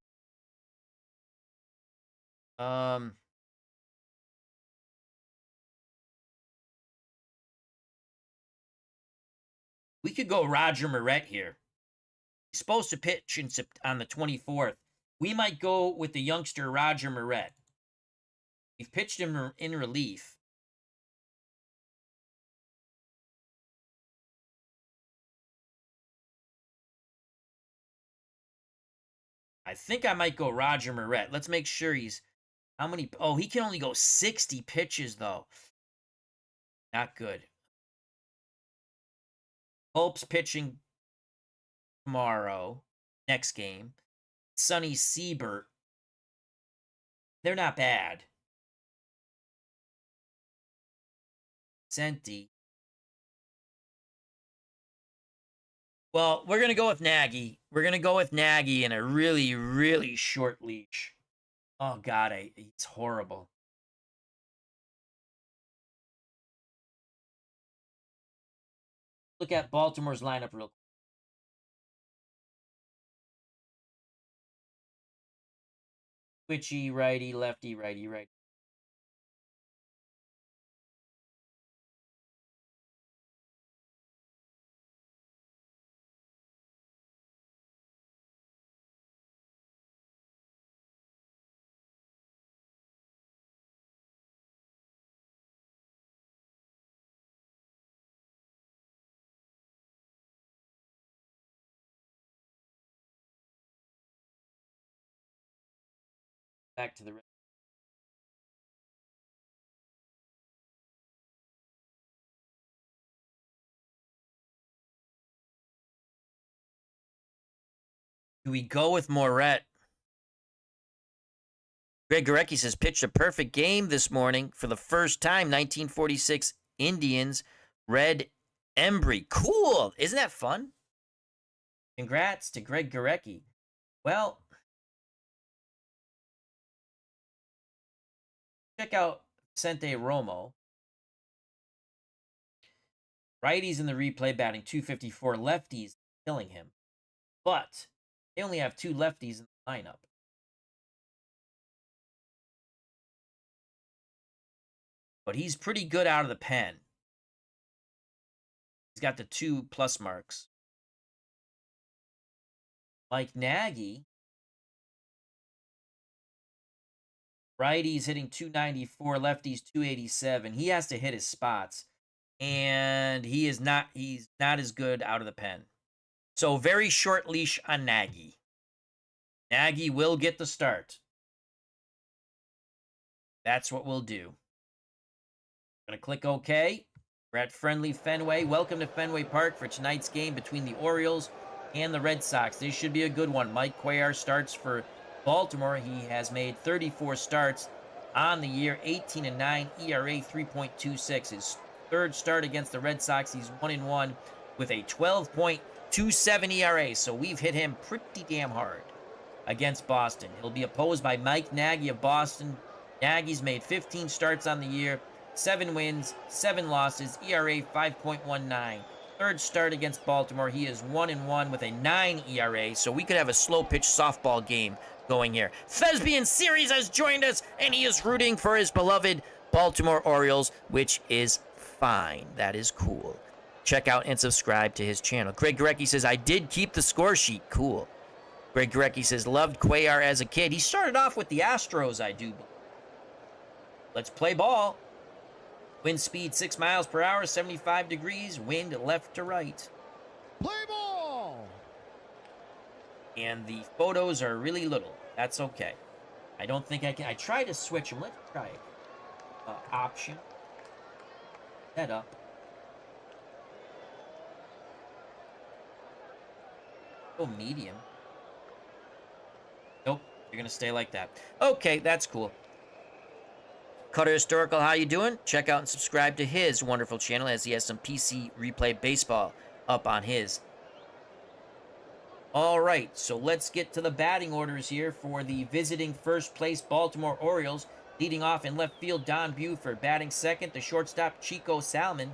We could go Roger Moret here. He's supposed to pitch on the 24th. We might go with the youngster Roger Moret. We've pitched him in relief. I think I might go Roger Moret. Let's make sure he's... How many... Oh, he can only go 60 pitches, though. Not good. Hope's pitching tomorrow. Next game. Sonny Siebert. They're not bad. Senti. Well, we're going to go with Nagy. We're going to go with Nagy in a really, really short leash. Oh, God, it's horrible. Look at Baltimore's lineup real quick. Twitchy, righty, lefty, righty, righty. Back to the Do we go with Moret? Greg Gorecki says, pitched a perfect game this morning for the first time. 1946 Indians, Red Embry. Cool. Isn't that fun? Congrats to Greg Gorecki. Well, check out Vicente Romo. Righties in the replay batting 254. Lefties killing him. But they only have 2 lefties in the lineup. But he's pretty good out of the pen. He's got the 2 plus marks. Mike Nagy, righties hitting 294, lefties 287. He has to hit his spots, and he's not as good out of the pen. So very short leash on Nagy. Nagy will get the start. That's what we'll do. I'm going to click OK. We're at friendly Fenway. Welcome to Fenway Park for tonight's game between the Orioles and the Red Sox. This should be a good one. Mike Cuellar starts for Baltimore. He has made 34 starts on the year, 18-9, ERA 3.26. His third start against the Red Sox, he's 1-1 with a 12.27 ERA. So we've hit him pretty damn hard against Boston. He'll be opposed by Mike Nagy of Boston. Nagy's made 15 starts on the year, 7 wins, 7 losses, ERA 5.19. Third start against Baltimore, he is 1-1 with a 9 ERA, so we could have a slow-pitch softball game going here. Thespian Series has joined us, and he is rooting for his beloved Baltimore Orioles, which is fine. That is cool. Check out and subscribe to his channel. Greg Gorecki says, I did keep the score sheet. Cool. Greg Gorecki says, loved Cuellar as a kid. He started off with the Astros, I do believe. Let's play ball. Wind speed 6 miles per hour, 75 degrees, wind left to right. Play ball! And the photos are really little. That's okay. I don't think I can. I try to switch them. Let's try it. Option. Head up. Go medium. Nope. You're going to stay like that. Okay, that's cool. Cutter Historical, how you doing? Check out and subscribe to his wonderful channel as he has some PC replay baseball up on his. All right, so let's get to the batting orders here for the visiting first place Baltimore Orioles. Leading off in left field, Don Buford. Batting second, the shortstop, Chico Salmon.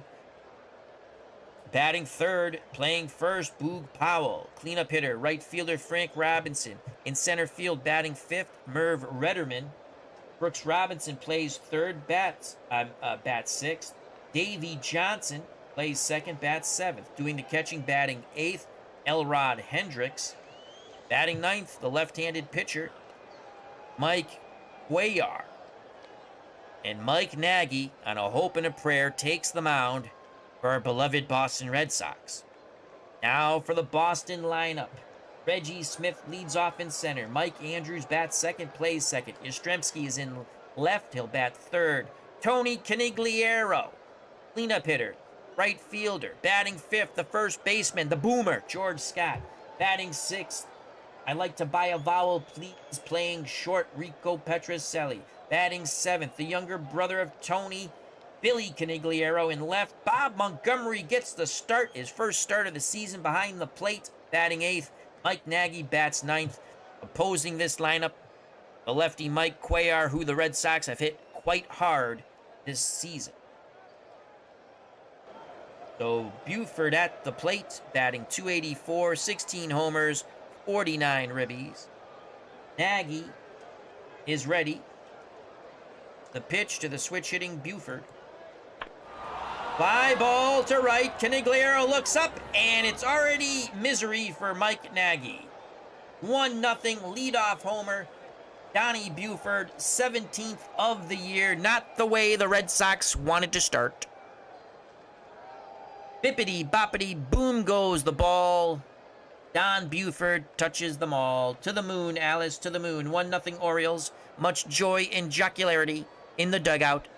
Batting third, playing first, Boog Powell. Cleanup hitter, right fielder, Frank Robinson. In center field, batting fifth, Merv Retterman. Brooks Robinson plays third, bats sixth. Davey Johnson plays second, bats seventh. Doing the catching, batting eighth, Elrod Hendricks. Batting ninth, the left-handed pitcher, Mike Cuellar. And Mike Nagy, on a hope and a prayer, takes the mound for our beloved Boston Red Sox. Now for the Boston lineup. Reggie Smith leads off in center. Mike Andrews bats second, plays second. Yastrzemski is in left. He'll bat third. Tony Canigliaro, cleanup hitter. Right fielder. Batting fifth, the first baseman, the boomer, George Scott. Batting sixth, I like to buy a vowel, please, playing short, Rico Petrocelli. Batting seventh, the younger brother of Tony, Billy Canigliaro. In left, Bob Montgomery gets the start, his first start of the season behind the plate. Batting eighth, Mike Nagy bats ninth. Opposing this lineup, the lefty Mike Cuellar, who the Red Sox have hit quite hard this season. So Buford at the plate, batting 284, 16 homers, 49 ribbies. Nagy is ready. The pitch to the switch-hitting Buford. Fly ball to right. Canigliaro looks up, and it's already misery for Mike Nagy. 1-0 leadoff homer. Donnie Buford, 17th of the year. Not the way the Red Sox wanted to start. Bippity boppity boom goes the ball. Don Buford touches them all. To the moon, Alice, to the moon. 1-0 Orioles. Much joy and jocularity in the dugout.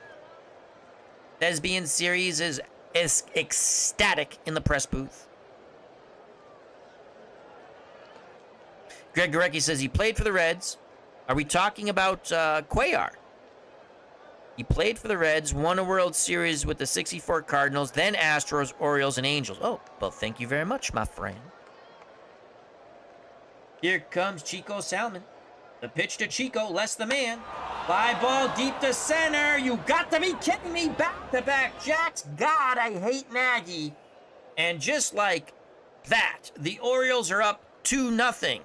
Thespian series is ecstatic in the press booth. Greg Gorecki says he played for the Reds. Are we talking about Cuellar? He played for the Reds, won a World Series with the 64 Cardinals, then Astros, Orioles, and Angels. Oh, well, thank you very much, my friend. Here comes Chico Salmon. The pitch to Chico, less the man. Fly ball deep to center. You got to be kidding me. Back-to-back jacks. God, I hate Nagy. And just like that, the Orioles are up 2-0.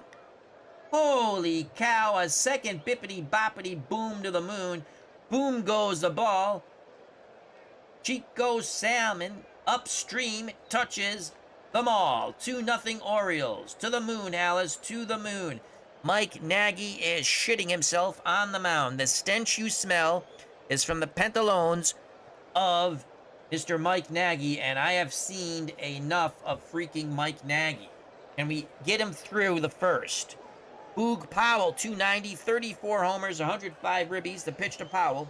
Holy cow, a second bippity-boppity boom to the moon. Boom goes the ball. Chico Salmon upstream touches them all. 2-0 Orioles. To the moon, Alice, to the moon. Mike Nagy is shitting himself on the mound. The stench you smell is from the pantalones of Mr. Mike Nagy, and I have seen enough of freaking Mike Nagy. Can we get him through the first? Boog Powell, 290, 34 homers, 105 ribbies. The pitch to Powell.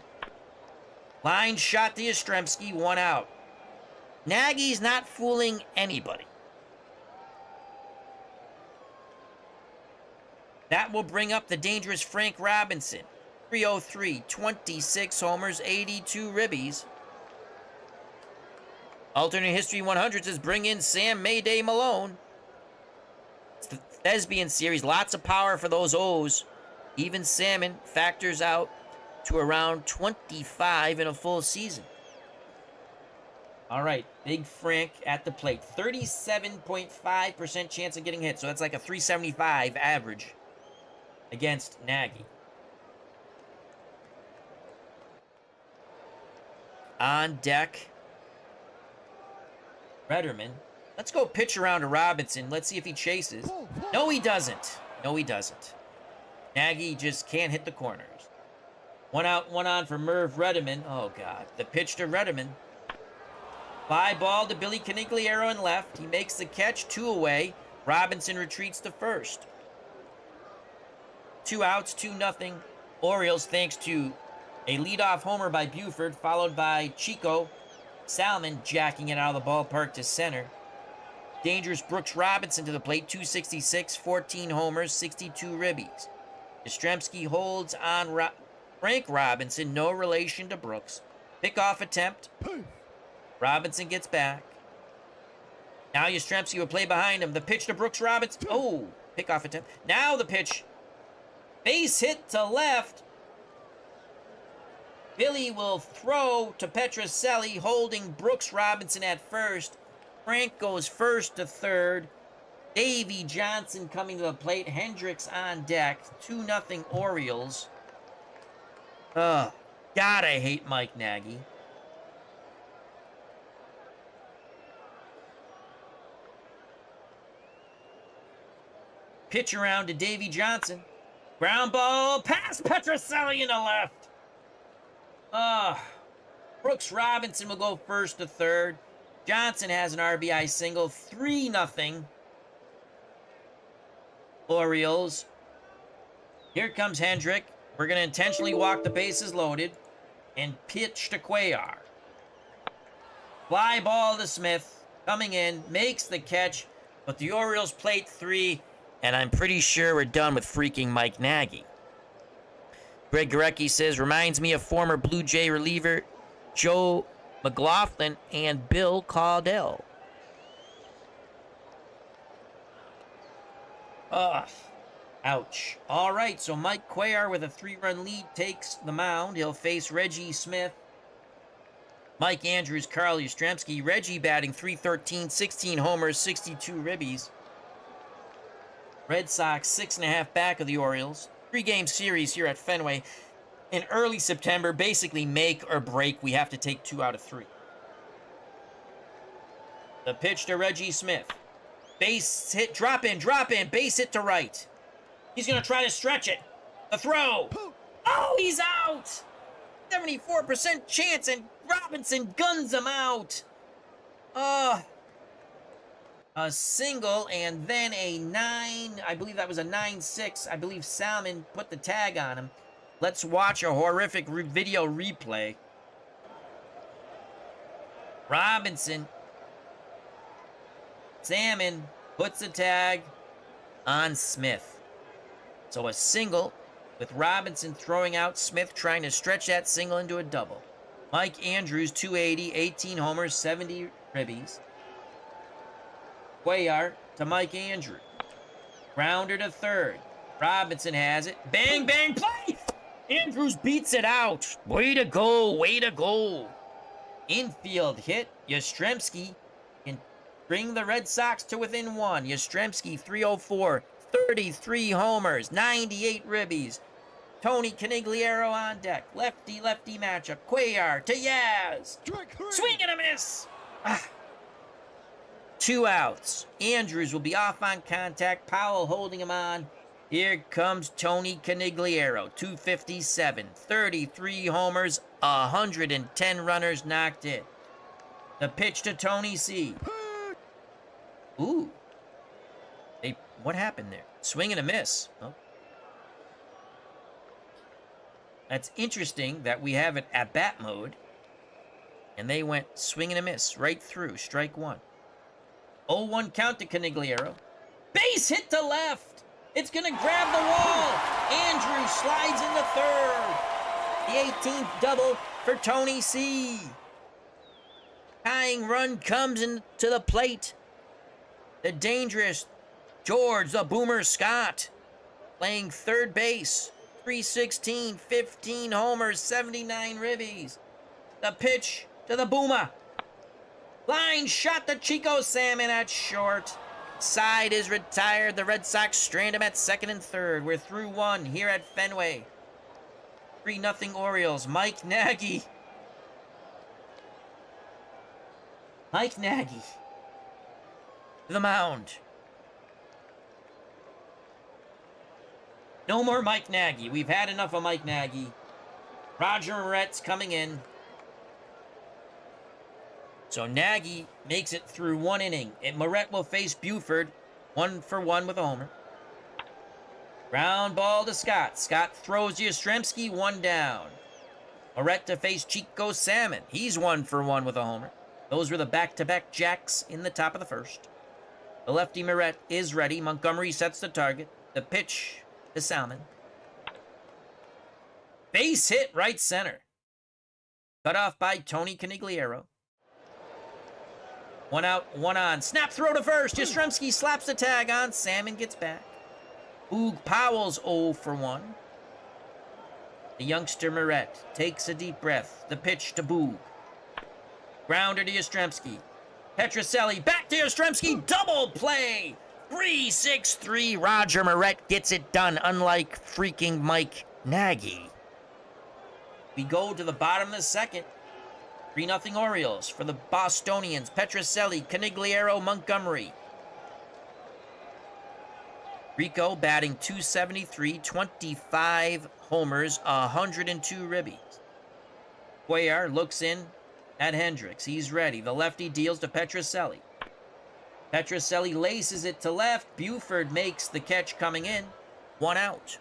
Line shot to Yastrzemski, 1 out. Nagy's not fooling anybody. That will bring up the dangerous Frank Robinson. 303, 26 homers, 82 ribbies. Alternate History 100 says bring in Sam Mayday Malone. It's the Thespian series. Lots of power for those O's. Even Salmon factors out to around 25 in a full season. All right, Big Frank at the plate. 37.5% chance of getting hit. So that's like a 375 average against Nagy. On deck, Rederman. Let's go pitch around to Robinson. Let's see if he chases. No, he doesn't. No, he doesn't. Nagy just can't hit the corners. 1 out, 1 on for Merv Rederman. Oh, God. The pitch to Rederman. Fly ball to Billy Canigliaro in left. He makes the catch, 2 away. Robinson retreats to first. 2 outs, 2-0 Orioles, thanks to a leadoff homer by Buford, followed by Chico Salmon jacking it out of the ballpark to center. Dangerous Brooks Robinson to the plate, 266, 14 homers, 62 ribbies. Yastrzemski holds on Frank Robinson, no relation to Brooks. Pickoff attempt. Robinson gets back. Now Yastrzemski will play behind him. The pitch to Brooks Robinson. Oh, pickoff attempt. Now the pitch. Base hit to left. Billy will throw to Petrocelli, holding Brooks Robinson at first. Frank goes first to third. Davey Johnson coming to the plate. Hendricks on deck. 2-0 Orioles. God, I hate Mike Nagy. Pitch around to Davey Johnson. Ground ball past Petrocelli in the left. Brooks Robinson will go first to third. Johnson has an RBI single. 3-0 Orioles. Here comes Hendrick. We're going to intentionally walk the bases loaded and pitch to Cuellar. Fly ball to Smith. Coming in, makes the catch, but the Orioles plate 3, and I'm pretty sure we're done with freaking Mike Nagy. Greg Gorecki says, reminds me of former Blue Jay reliever Joe McLaughlin and Bill Caudell. Ouch. All right, so Mike Cuellar with a 3-run lead takes the mound. He'll face Reggie Smith, Mike Andrews, Carl Yastrzemski. Reggie batting .313, 16 homers, 62 ribbies. Red Sox 6.5 back of the Orioles. 3-game series here at Fenway. In early September, basically make or break. We have to take 2 out of 3. The pitch to Reggie Smith. Base hit, drop in, base hit to right. He's going to try to stretch it. The throw. Oh, he's out. 74% chance, and Robinson guns him out. A single, and then a 9. I believe that was a 9-6. I believe Salmon put the tag on him. Let's watch a horrific video replay. Robinson. Salmon puts the tag on Smith. So a single with Robinson throwing out Smith, trying to stretch that single into a double. Mike Andrews, 280, 18 homers, 70 ribbies. Cuellar to Mike Andrews. Grounder to third. Robinson has it. Bang, bang, play! Andrews beats it out. Way to go, way to go. Infield hit. Yastrzemski can bring the Red Sox to within one. Yastrzemski, 304, 33 homers, 98 ribbies. Tony Canigliaro on deck. Lefty-lefty matchup. Cuellar to Yaz. Swing and a miss. 2 outs. Andrews will be off on contact. Powell holding him on. Here comes Tony Canigliaro. 257, 33 homers, 110 runners knocked in. The pitch to Tony C. Ooh. What happened there? Swing and a miss. Oh. That's interesting that we have it at bat mode. And they went swing and a miss right through. Strike one. 0-1 count to Canigliaro. Base hit to left. It's going to grab the wall. Andrews slides in the third. The 18th double for Tony C. Tying run comes into the plate. The dangerous George the Boomer Scott playing third base. 316, 15 homers, 79 ribbies. The pitch to the Boomer. Line shot to Chico Salmon at short. Side is retired. The Red Sox strand him at second and third. We're through one here at Fenway. 3-0 Orioles. Mike Nagy. Mike Nagy. To the mound. No more Mike Nagy. We've had enough of Mike Nagy. Roger Moret's coming in. So Nagy makes it through one inning. And Moret will face Buford, 1-for-1 with a homer. Ground ball to Scott. Scott throws Yastrzemski, 1 down. Moret to face Chico Salmon. He's 1-for-1 with a homer. Those were the back-to-back jacks in the top of the first. The lefty Moret is ready. Montgomery sets the target. The pitch to Salmon. Base hit right center. Cut off by Tony Canigliaro. 1 out, 1 on. Snap throw to first. Yastrzemski slaps the tag on. Salmon gets back. Boog Powell's 0-for-1. The youngster Moret takes a deep breath. The pitch to Boog. Grounder to Yastrzemski. Petrocelli back to Yastrzemski. Double play. 3-6-3. Roger Moret gets it done, unlike freaking Mike Nagy. We go to the bottom of the second. 3-0 Orioles for the Bostonians. Petrocelli, Canigliaro, Montgomery. Rico batting .273, 25 homers, 102 ribbies. Cuellar looks in at Hendricks. He's ready. The lefty deals to Petrocelli. Petrocelli laces it to left. Buford makes the catch coming in. 1 out.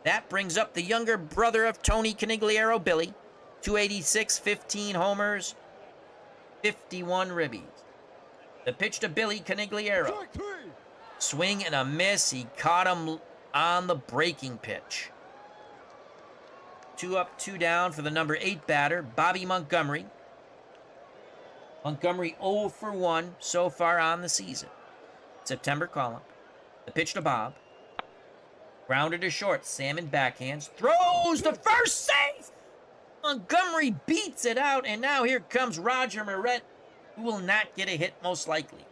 That brings up the younger brother of Tony Canigliaro, Billy. 286, 15 homers, 51 ribbies. The pitch to Billy Canigliaro. Swing and a miss. He caught him on the breaking pitch. 2 up, 2 down for the number 8 batter, Bobby Montgomery. Montgomery 0-for-1 so far on the season. September call-up. The pitch to Bob. Grounder to short. Salmon backhands. Throws to first, safe! Montgomery beats it out, and now here comes Roger Moret, who will not get a hit most likely.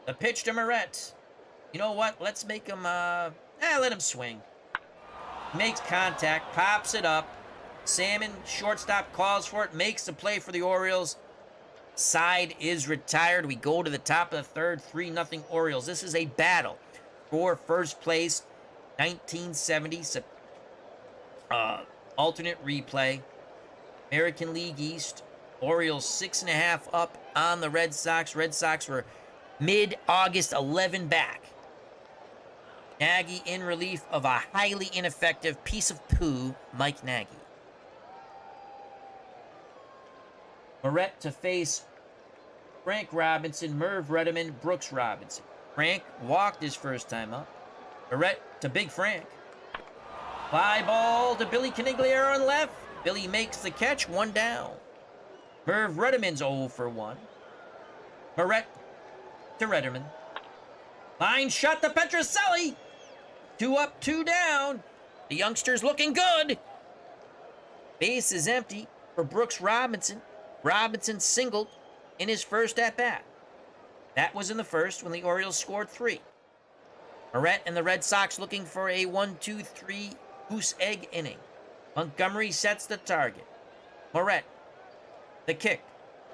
The pitch to Moret. You know what? Let's make him, let him swing. Makes contact, pops it up. Salmon, shortstop, calls for it, makes the play for the Orioles. Side is retired. We go to the top of the third, 3-0 Orioles. This is a battle for first place. 1970, alternate replay. American League East, Orioles 6.5 up on the Red Sox. Red Sox were mid-August 11 back. Nagy in relief of a highly ineffective piece of poo, Mike Nagy. Moret to face Frank Robinson, Merv Redeman, Brooks Robinson. Frank walked his first time up. Moret to Big Frank. Fly ball to Billy Canigliaro on left. Billy makes the catch, 1 down. Merv Redeman's 0 for 1. Moret to Redeman. Line shot to Petrocelli. 2 up, 2 down. The youngster's looking good. Base is empty for Brooks Robinson. Robinson singled in his first at-bat. That was in the first when the Orioles scored 3. Moret and the Red Sox looking for a 1-2-3 goose egg inning. Montgomery sets the target. Moret, the kick,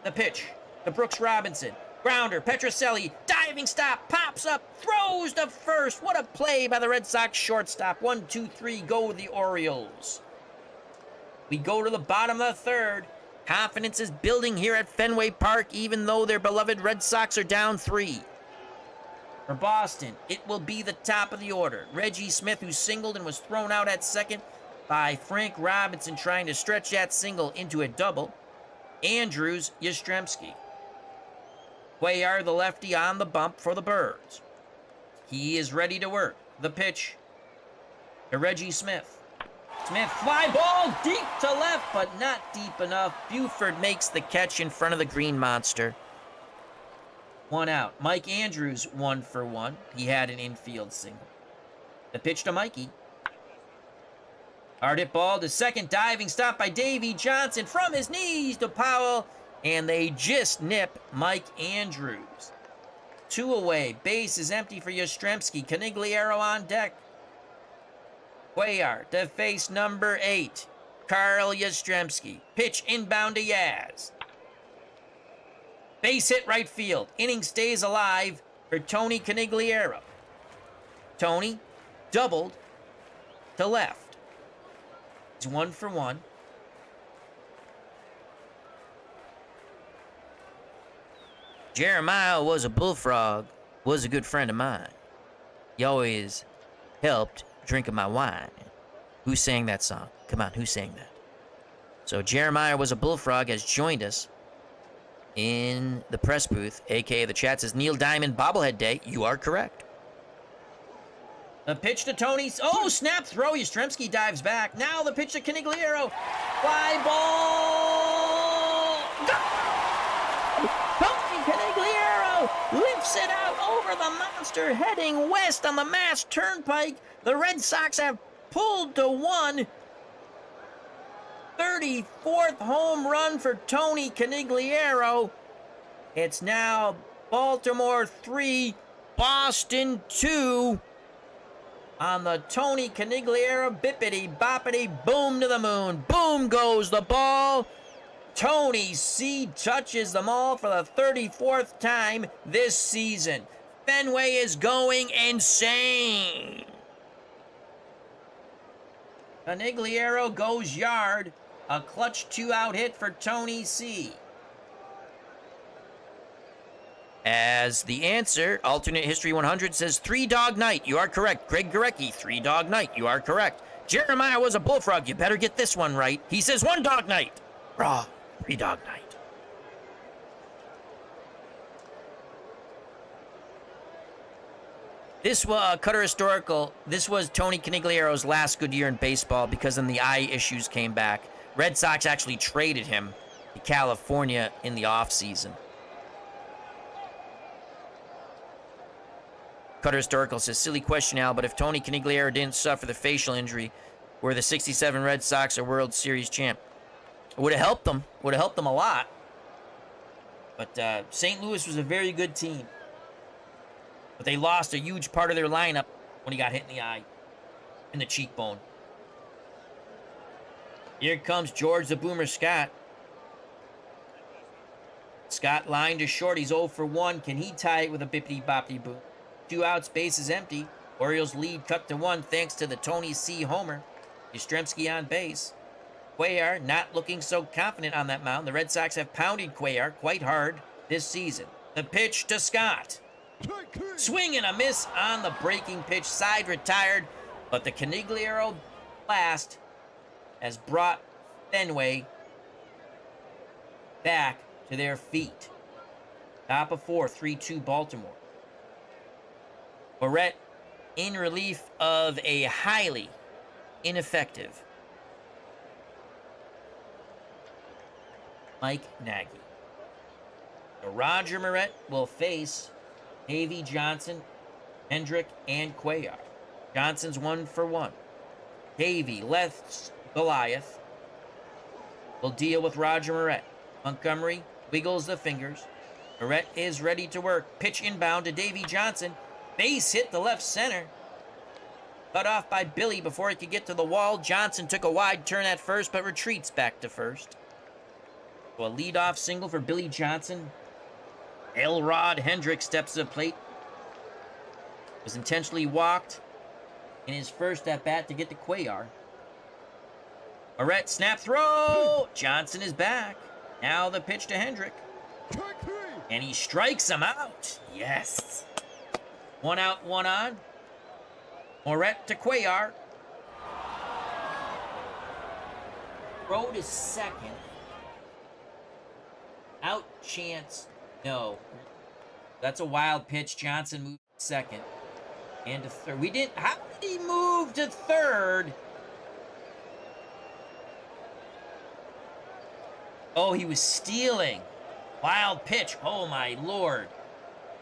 the pitch to Brooks Robinson. Grounder, Petrocelli, diving stop, pops up, throws to first. What a play by the Red Sox shortstop. 1-2-3, go the Orioles. We go to the bottom of the third. Confidence is building here at Fenway Park, even though their beloved Red Sox are down 3. For Boston, it will be the top of the order. Reggie Smith, who singled and was thrown out at second by Frank Robinson, trying to stretch that single into a double. Andrews, Yastrzemski. Cuellar, the lefty, on the bump for the Birds. He is ready to work. The pitch to Reggie Smith. Smith, fly ball deep to left, but not deep enough. Buford makes the catch in front of the Green Monster. 1 out. Mike Andrews, 1 for 1. He had an infield single. The pitch to Mikey. Hard hit ball to second. Diving stop by Davey Johnson from his knees to Powell. And they just nip Mike Andrews. 2 away. Base is empty for Yastrzemski. Canigliaro on deck. Cuellar to face number 8, Carl Yastrzemski. Pitch inbound to Yaz. Base hit right field. Inning stays alive for Tony Canigliaro. Tony doubled to left. He's 1 for 1. Jeremiah was a bullfrog, was a good friend of mine. He always helped drinking my wine. Who sang that song? Come on, who sang that? So Jeremiah was a bullfrog has joined us in the press booth, aka the chat. Says Neil Diamond bobblehead day. You are correct. The pitch to Tony. Oh, snap throw. Yastrzemski dives back. Now the pitch to Canigliaro. Fly ball. Go! Tony Canigliaro lifts it out over the monster, heading west on the Mass Turnpike. The Red Sox have pulled to 1. 34th home run for Tony Canigliaro. It's now Baltimore 3, Boston 2. On the Tony Canigliaro bippity boppity boom to the moon. Boom goes the ball. Tony C touches them all for the 34th time this season. Fenway is going insane. Canigliaro goes yard. A clutch 2-out hit for Tony C. As the answer, alternate history 100 says 3 Dog Night. You are correct. Greg Gorecki, 3 Dog Night. You are correct. Jeremiah was a bullfrog. You better get this one right. He says 1 Dog Night. Raw, 3 Dog Night. This was Cutter Historical. This was Tony Canigliaro's last good year in baseball because then the eye issues came back. Red Sox actually traded him to California in the offseason. Cutter Historical says, silly question, Al, but if Tony Canigliaro didn't suffer the facial injury, were the 67 Red Sox a World Series champ? It would have helped them. Would have helped them a lot. But St. Louis was a very good team. But they lost a huge part of their lineup when he got hit in the eye, in the cheekbone. Here comes George the Boomer Scott. Scott lined to short. He's 0 for 1. Can he tie it with a bippity-boppity boom? 2 outs, base is empty. Orioles lead cut to 1 thanks to the Tony C. homer. Yastrzemski on base. Cuellar not looking so confident on that mound. The Red Sox have pounded Cuellar quite hard this season. The pitch to Scott. Swing and a miss on the breaking pitch. Side retired, but the Canigliaro blast has brought Fenway back to their feet. Top of 4, 3-2 Baltimore. Barrett in relief of a highly ineffective Mike Nagy. So Roger Moret will face Davey Johnson, Hendrick, and Cuellar. Johnson's 1 for 1. Davey left Goliath will deal with Roger Moret. Montgomery wiggles the fingers. Moret is ready to work. Pitch inbound to Davey Johnson. Base hit the left center. Cut off by Billy before he could get to the wall. Johnson took a wide turn at first, but retreats back to first. So a leadoff single for Billy Johnson. Elrod Hendrick steps to the plate. Was intentionally walked in his first at-bat to get to Cuellar. Moret snap throw. Johnson is back. Now the pitch to Hendrick. And he strikes him out. Yes. 1 out, 1 on. Moret to Cuellar. Throw to second. Out chance. No. That's a wild pitch. Johnson moved to second. And to third. We didn't. How did he move to third? Oh, he was stealing. Wild pitch. Oh, my Lord.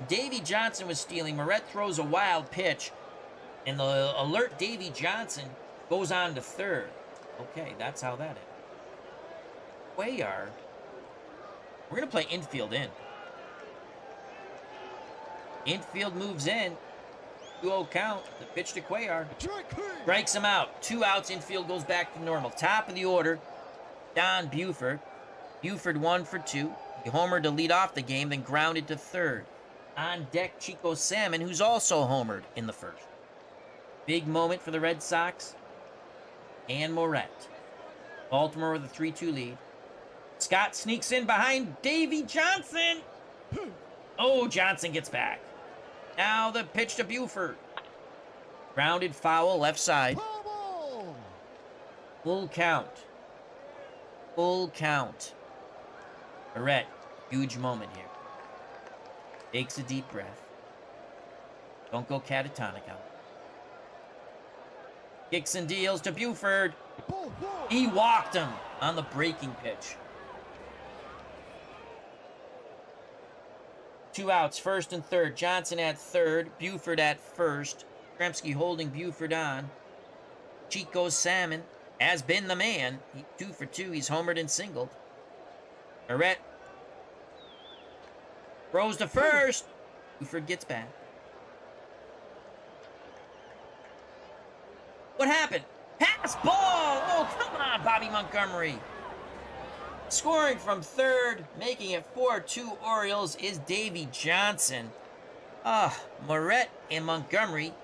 Davey Johnson was stealing. Moret throws a wild pitch. And the alert Davey Johnson goes on to third. Okay, that's how that is. Cuellar. We're going to play infield in. Infield moves in. 2-0 count. The pitch to Cuellar. Strikes him out. 2 outs. Infield goes back to normal. Top of the order, Don Buford. Buford 1 for 2. He homered to lead off the game, then grounded to third. On deck, Chico Salmon, who's also homered in the first. Big moment for the Red Sox and Moret. Baltimore with a 3-2 lead. Scott sneaks in behind Davey Johnson. Oh, Johnson gets back. Now the pitch to Buford. Grounded foul, left side. Full count. Full count. Moret, huge moment here. Takes a deep breath. Don't go catatonic out. Kicks and deals to Buford. He walked him on the breaking pitch. 2 outs, first and third. Johnson at third. Buford at first. Kremski holding Buford on. Chico Salmon has been the man. 2 for 2. He's homered and singled. Moret throws to first. Buford gets back. What happened? Pass ball! Oh, come on, Bobby Montgomery. Scoring from third, making it 4-2 Orioles, is Davey Johnson. Moret and Montgomery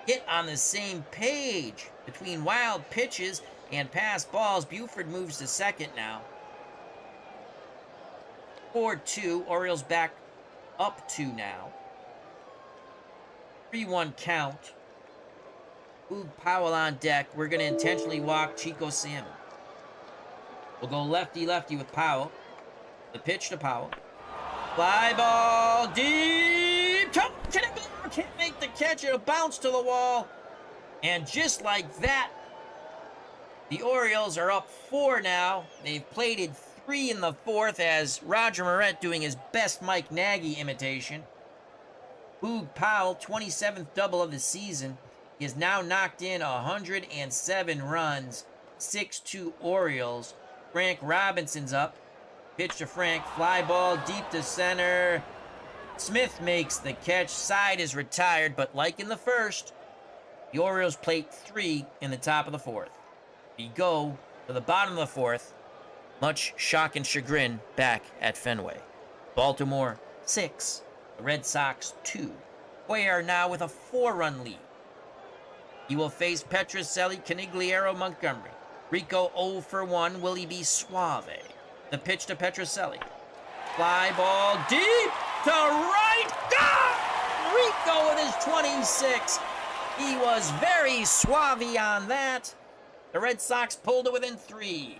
get on the same page. Between wild pitches and pass balls, Buford moves to second now. 4-2, Orioles back up 2 now. 3-1 count. Boog Powell on deck. We're going to intentionally walk Chico Salmon. We'll go lefty-lefty with Powell. The pitch to Powell. Fly ball deep. Can't make the catch. It'll bounce to the wall. And just like that, the Orioles are up 4 now. They've plated 3 in the 4th as Roger Moret doing his best Mike Nagy imitation. Boog Powell, 27th double of the season. He has now knocked in 107 runs. 6-2 Orioles. Frank Robinson's up. Pitch to Frank. Fly ball deep to center. Smith makes the catch. Side is retired, but like in the first, the Orioles plate 3 in the top of the 4th. We go to the bottom of the 4th. Much shock and chagrin back at Fenway. Baltimore 6. The Red Sox 2. Cuellar now with a 4-run lead. He will face Petrocelli, Canigliaro, Montgomery. Rico 0 for 1. Will he be suave? The pitch to Petrocelli. Fly ball deep to right. Ah! Rico with his 26. He was very suave on that. The Red Sox pulled it within 3.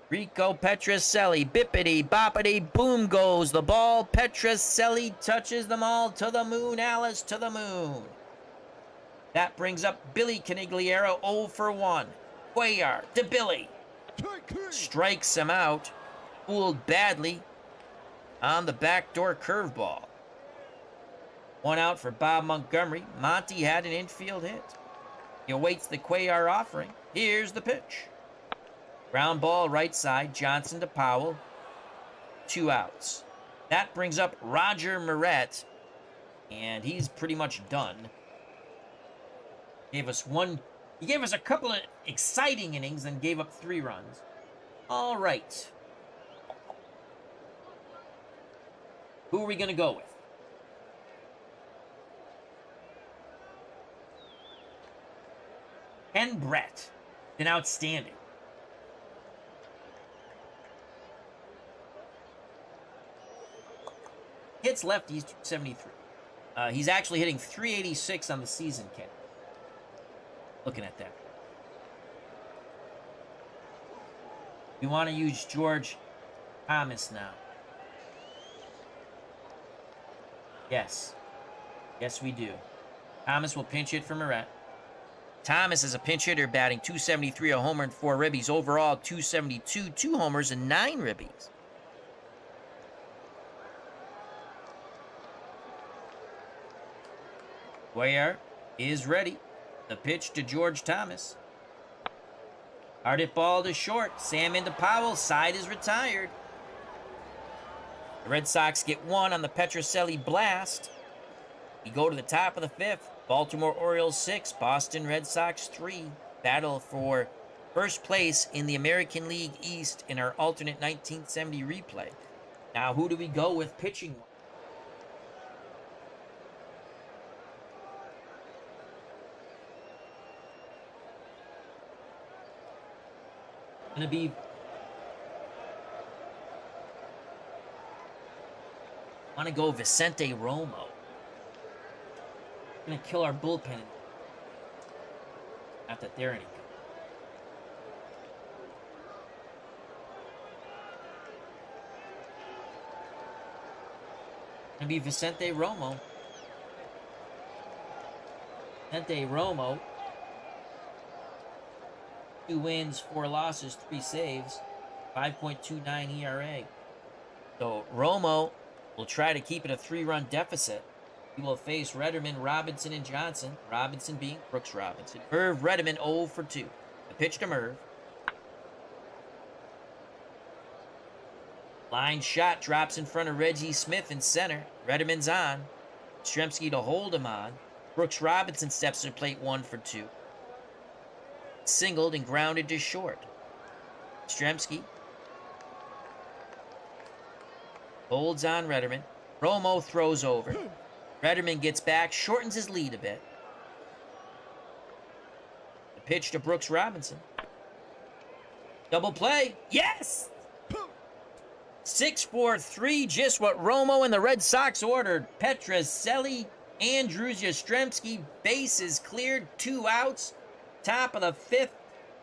Rico Petrocelli, bippity boppity boom goes the ball. Petrocelli touches them all to the moon. Alice to the moon. That brings up Billy Canigliaro 0 for 1. Cuellar to Billy. Strikes him out. Fooled badly on the backdoor curveball. 1 out for Bob Montgomery. Monty had an infield hit. He awaits the Cuellar offering. Here's the pitch. Ground ball right side. Johnson to Powell. 2 outs. That brings up Roger Moret. And he's pretty much done. He gave us a couple of exciting innings and gave up 3 runs. All right. Who are we going to go with? Ken Brett. Been outstanding. Hits lefties, 273. He's actually hitting 386 on the season, Ken. Looking at that. We want to use George Thomas now. Yes. Yes, we do. Thomas will pinch hit for Moret. Thomas is a pinch hitter, batting 273, a homer and 4 ribbies. Overall, 272, 2 homers and 9 ribbies. Cuellar is ready. The pitch to George Thomas. Hard hit ball to short. Sam into Powell. Side is retired. The Red Sox get 1 on the Petrocelli blast. We go to the top of the 5th. Baltimore Orioles 6, Boston Red Sox 3. Battle for first place in the American League East in our alternate 1970 replay. Now, who do we go with pitching? Going to be... I want to go Vicente Romo. Going to kill our bullpen. Not that they're any good. Going to be Vicente Romo. Vicente Romo. 2 wins, 4 losses, 3 saves. 5.29 ERA. So Romo will try to keep it a 3-run deficit. He will face Rederman, Robinson, and Johnson. Robinson being Brooks Robinson. Merv Rederman 0 for 2. The pitch to Merv. Line shot drops in front of Reggie Smith in center. Rederman's on. Stremski to hold him on. Brooks Robinson steps to the plate 1 for 2. Singled and grounded to short. Stremski holds on Rederman. Romo throws over. Rederman gets back, shortens his lead a bit. The pitch to Brooks Robinson. Double play. Yes! 6-4-3, just what Romo and the Red Sox ordered. Petrocelli, Andrews, Yastrzemski, bases cleared, 2 outs. Top of the 5th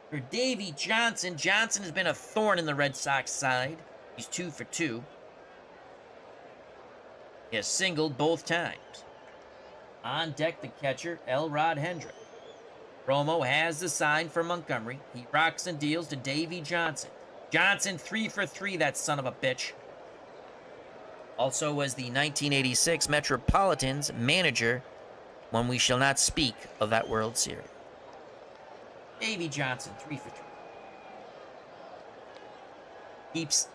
for Davey Johnson. Johnson has been a thorn in the Red Sox side. He's 2 for 2. He has singled both times. On deck, the catcher, Elrod Hendrick. Romo has the sign for Montgomery. He rocks and deals to Davey Johnson. Johnson 3 for 3, that son of a bitch. Also was the 1986 Metropolitans manager when we shall not speak of that World Series. Davey Johnson, 3 for 3. Keeps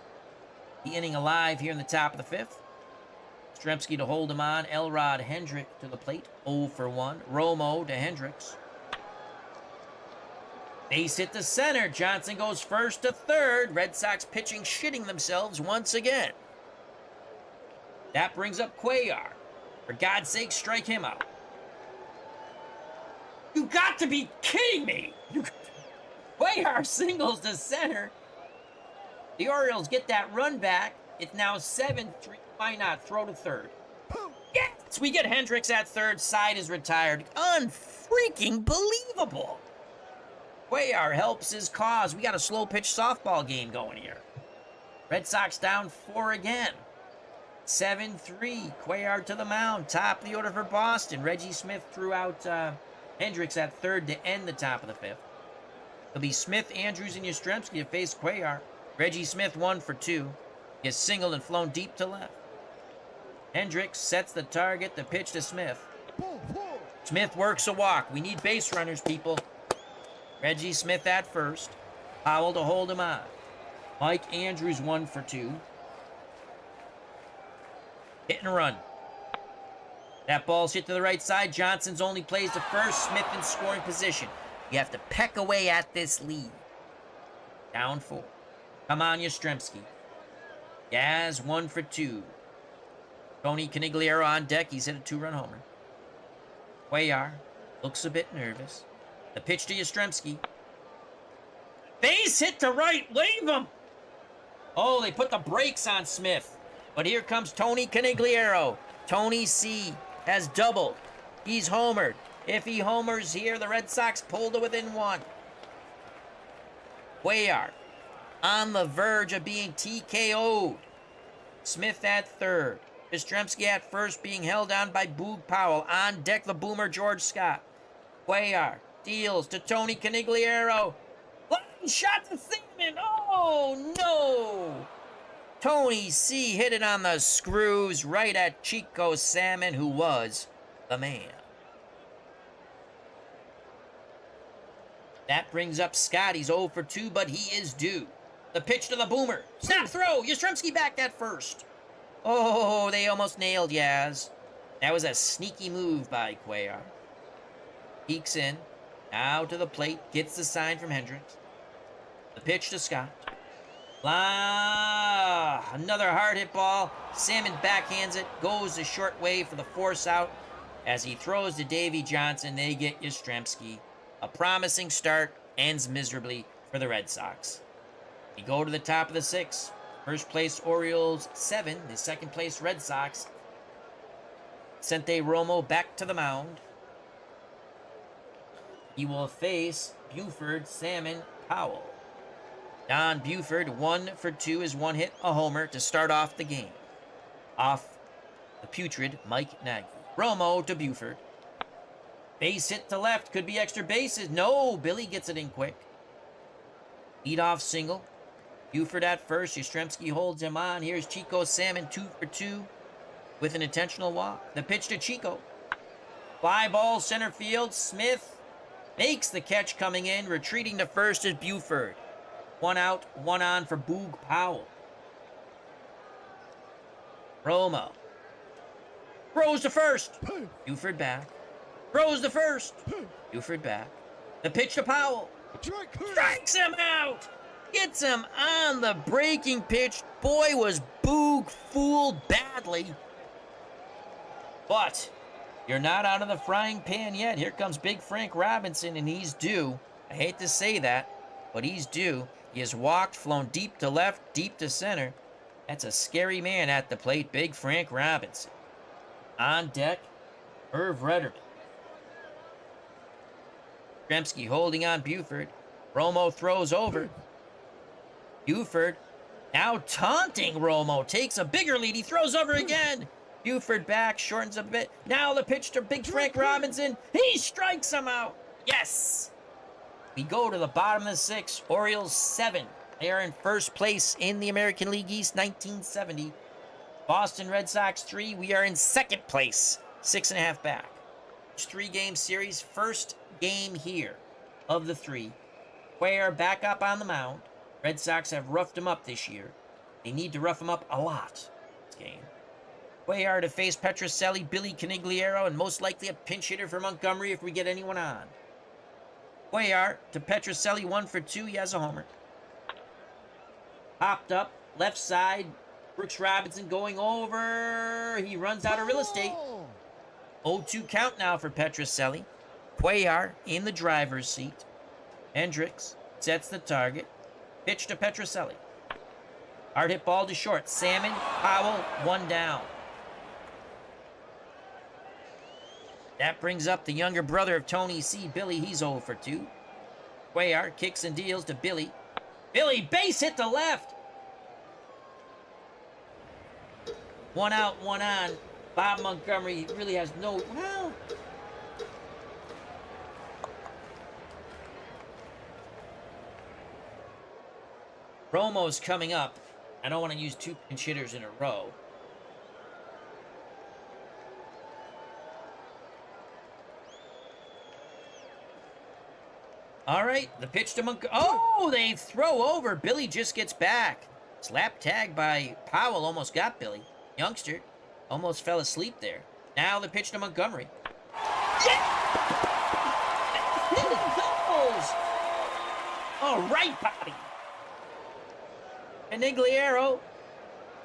the inning alive here in the top of the 5th. Stremski to hold him on. Elrod Hendrick to the plate. 0 for 1. Romo to Hendricks. Base hit to center. Johnson goes first to third. Red Sox pitching shitting themselves once again. That brings up Cuellar. For God's sake, strike him out. You got to be kidding me! Cuellar Cuellar singles to center. The Orioles get that run back. It's now 7-3. Why not throw to third? Yes! We get Hendricks at third. Side is retired. Unfreaking believable. Cuellar helps his cause. We got a slow pitch softball game going here. Red Sox down 4 again. 7-3. Cuellar to the mound. Top of the order for Boston. Reggie Smith threw out Hendricks at third to end the top of the 5th. It'll be Smith, Andrews, and Yastrzemski to face Cuellar. Reggie Smith 1 for 2. He has singled and flown deep to left. Hendricks sets the target. The pitch to Smith. Smith works a walk. We need base runners, people. Reggie Smith at first. Powell to hold him on. Mike Andrews 1 for 2. Hit and run. That ball's hit to the right side. Johnson's only plays to first. Smith in scoring position. You have to peck away at this lead. Down 4. Come on, Yastrzemski. Yaz 1 for 2. Tony Canigliaro on deck. He's hit a 2-run homer. Cuellar looks a bit nervous. The pitch to Yastrzemski. Base hit to right. Wave him. Oh, they put the brakes on Smith. But here comes Tony Canigliaro. Tony C has doubled. He's homered. If he homers here, the Red Sox pull to within 1. Cuellar on the verge of being TKO'd. Smith at third. Yastrzemski at first, being held down by Boog Powell. On deck, the boomer, George Scott. Cuellar deals to Tony Canigliaro. Line shot to Thiemann. Oh, no. Tony C hit it on the screws right at Chico Salmon, who was the man. That brings up Scott. He's 0 for 2, but he is due. The pitch to the boomer. Snap throw. Yastrzemski back at first. Oh, they almost nailed Yaz. That was a sneaky move by Cuellar. Peeks in. Now to the plate. Gets the sign from Hendricks. The pitch to Scott. Another hard hit ball. Salmon backhands it. Goes the short way for the force out. As he throws to Davy Johnson, they get Yastrzemski. A promising start ends miserably for the Red Sox. We go to the top of the 6th. First place Orioles 7. The second place Red Sox. Vicente Romo back to the mound. He will face Buford, Salmon, Powell. Don Buford 1 for 2 is 1 hit, a homer to start off the game. Off the putrid Mike Nagy. Romo to Buford. Base hit to left. Could be extra bases. No, Billy gets it in quick. Leadoff single. Buford at first. Yastrzemski holds him on. Here's Chico Salmon 2 for 2 with an intentional walk. The pitch to Chico. Fly ball center field. Smith makes the catch coming in. Retreating to first is Buford. 1 out, 1 on for Boog Powell. Romo. Throws to first. Buford back. Throws to first. Buford back. The pitch to Powell. Strikes him out. Gets him on the breaking pitch. Boy, was Boog fooled badly. But you're not out of the frying pan yet. Here comes Big Frank Robinson, and he's due. I hate to say that, but he's due. He has walked, flown deep to left, deep to center. That's a scary man at the plate, Big Frank Robinson. On deck, Irv Retterman. Yastrzemski holding on Buford. Romo throws over. Buford now taunting Romo. Takes a bigger lead. He throws over again. Buford back, shortens a bit. Now the pitch to Big Frank Robinson. He strikes him out. Yes. We go to the bottom of the 6th. Orioles 7. They are in first place in the American League East, 1970. Boston Red Sox 3. We are in second place, 6.5 back. It's 3-game series. First game here of the 3. Cuellar back up on the mound. Red Sox have roughed him up this year. They need to rough him up a lot this game. Cuellar to face Petrocelli, Billy Canigliaro, and most likely a pinch hitter for Montgomery if we get anyone on. Cuellar to Petrocelli, 1 for 2. He has a homer. Popped up, left side. Brooks Robinson going over. He runs out of real estate. 0-2 count now for Petrocelli. Cuellar in the driver's seat. Hendricks Sets the target. Pitch to Petrocelli. Hard hit ball to short. Salmon, Powell, one down. That brings up the younger brother of Tony C. Billy. He's 0 for 2. Cuellar kicks and deals to Billy. Billy, base hit to left. One out, one on. Bob Montgomery really has no... Well... Romo's coming up. I don't want to use 2 pinch hitters in a row. All right, the pitch to Montgomery. Oh, they throw over. Billy just gets back. Slap tag by Powell almost got Billy. Youngster almost fell asleep there. Now the pitch to Montgomery. Yeah! Goals! All right, Bobby. Canigliaro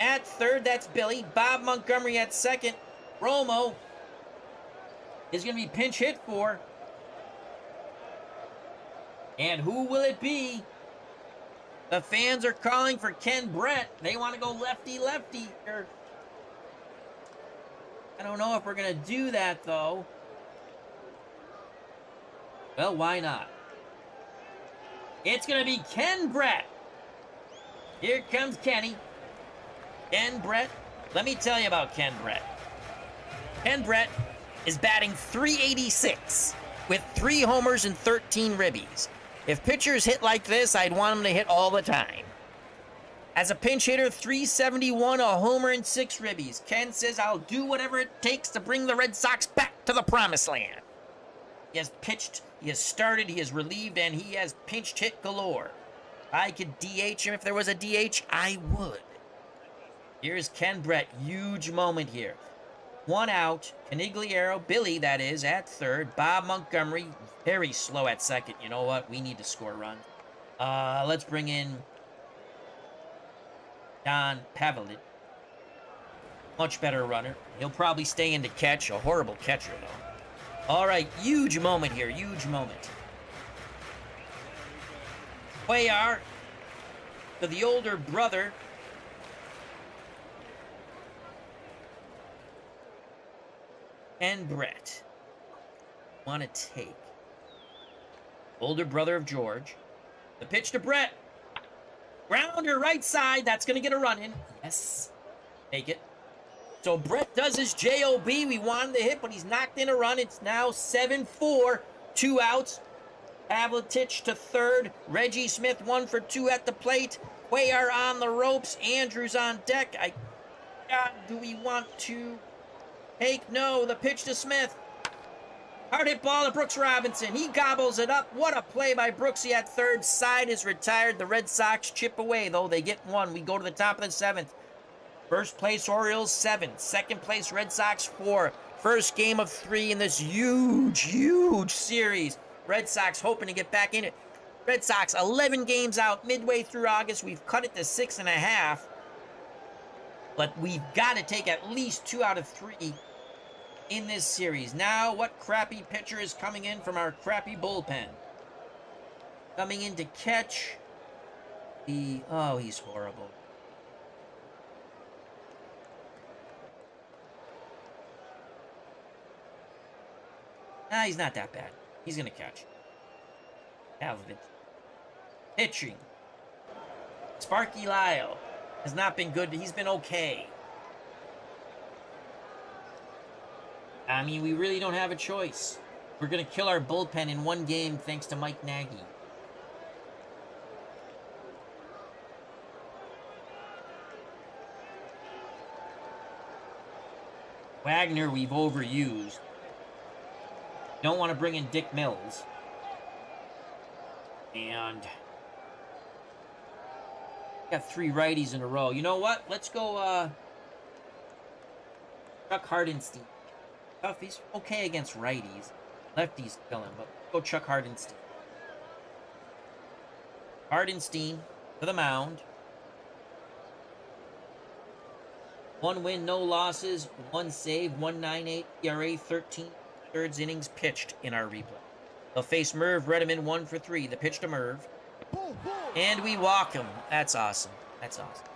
at third. That's Billy. Bob Montgomery at second. Romo is going to be pinch hit for. And who will it be? The fans are calling for Ken Brett. They want to go lefty-lefty here. I don't know if we're going to do that, though. Well, why not? It's going to be Ken Brett. Here comes Kenny. Ken Brett. Let me tell you about Ken Brett. Ken Brett is batting .386 with 3 homers and 13 ribbies. If pitchers hit like this, I'd want them to hit all the time. As a pinch hitter, .371, a homer, and 6 ribbies. Ken says, I'll do whatever it takes to bring the Red Sox back to the promised land. He has pitched, he has started, he has relieved, and he has pinched hit galore. If I could DH him if there was a DH, I would. Here's Ken Brett. Huge moment here. 1 out. Canigliaro, Billy, that is, at third. Bob Montgomery, very slow at second. You know what? We need to score a run. Let's bring in Don Pavelit. Much better runner. He'll probably stay in to catch. A horrible catcher, though. All right, huge moment here. Huge moment. Cuellar to the older brother. And Brett. Want to take. Older brother of George. The pitch to Brett. Grounder right side. That's going to get a run in. Yes. Take it. So Brett does his JOB. We wanted to hit, but he's knocked in a run. It's now 7-4. 2 outs. Pavletich to third. Reggie Smith 1 for 2 at the plate. Cuellar on the ropes. Andrews on deck. God, do we want to take? No. The pitch to Smith. Hard hit ball to Brooks Robinson. He gobbles it up. What a play by Brooksy at third. Side is retired. The Red Sox chip away, though. They get 1. We go to the top of the 7th. First place Orioles 7. Second place Red Sox 4. First game of 3 in this huge, huge series. Red Sox hoping to get back in it. Red Sox 11 games out midway through August. We've cut it to 6.5. But we've got to take at least 2 out of 3 in this series. Now, what crappy pitcher is coming in from our crappy bullpen? Coming in to catch the... Oh, he's horrible. Nah, he's not that bad. He's going to catch. Calvin. Pitching. Sparky Lyle has not been good. He's been okay. I mean, we really don't have a choice. We're going to kill our bullpen in 1 game thanks to Mike Nagy. Wagner, we've overused. Don't want to bring in Dick Mills. And got 3 righties in a row. You know what? Let's go Chuck Hardenstein. He's okay against righties. Lefties kill him, but go Chuck Hardenstein. Hardenstein to the mound. 1 win, no losses, 1 save, 1.98 ERA, 13 thirds innings pitched in our replay. They'll face Merv Redeman 1 for 3. The pitch to Merv. And we walk him. That's awesome. That's awesome.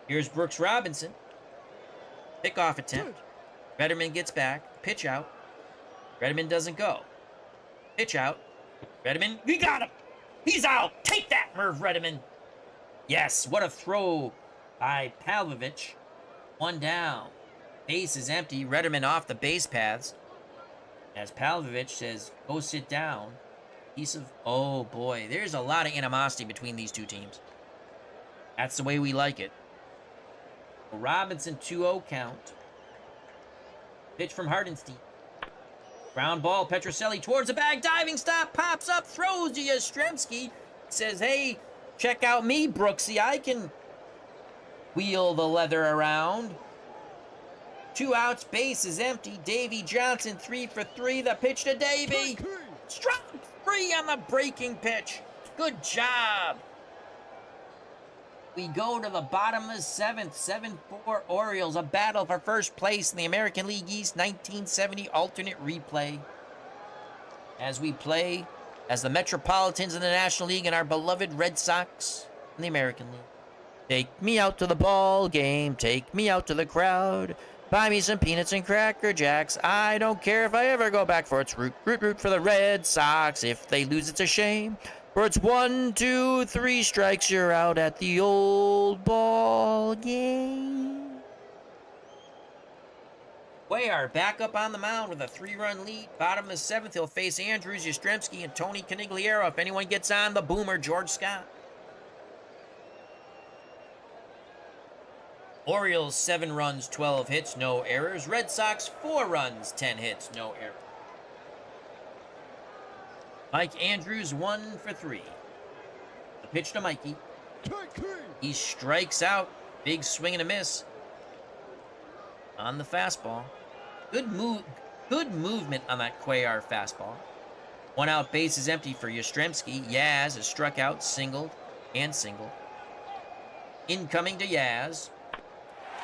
Here's Brooks Robinson. Pickoff attempt. Redderman gets back. Pitch out. Redderman doesn't go. Pitch out. Redderman. We got him. He's out. Take that, Merv Redderman. Yes, what a throw by Pavlovich. One down. Base is empty. Redderman off the base paths. As Pavlovich says, go sit down. Piece of... Oh, boy. There's a lot of animosity between these two teams. That's the way we like it. Robinson 2-0 count. Pitch from Hardenstein. Ground ball. Petroselli towards the bag. Diving stop. Pops up. Throws to Yastrzemski. Says, hey, check out me, Brooksy. I can wheel the leather around. 2 outs. Base is empty. Davy Johnson 3 for 3. The pitch to Davy. Struck 3 on the breaking pitch. Good job. We go to the bottom of the 7th. 7-4 Orioles. A battle for first place in the American League East 1970 alternate replay. As we play as the Metropolitans in the National League and our beloved Red Sox in the American League. Take me out to the ball game. Take me out to the crowd. Buy me some peanuts and Cracker Jacks. I don't care if I ever go back for its root. Root for the Red Sox. If they lose, it's a shame. For it's 1, 2, 3 strikes, you're out at the old ball game. Cuellar back up on the mound with a 3-run lead. Bottom of the 7th, he'll face Andrews, Yastrzemski, and Tony Canigliaro. If anyone gets on, the boomer, George Scott. Orioles 7 runs, 12 hits, no errors. Red Sox 4 runs, 10 hits, no errors. Mike Andrews 1 for 3. The pitch to Mikey. He strikes out. Big swing and a miss on the fastball. Good movement on that Cuellar fastball. 1 out, base is empty for Yastrzemski. Yaz is struck out, singled, and singled. Incoming to Yaz.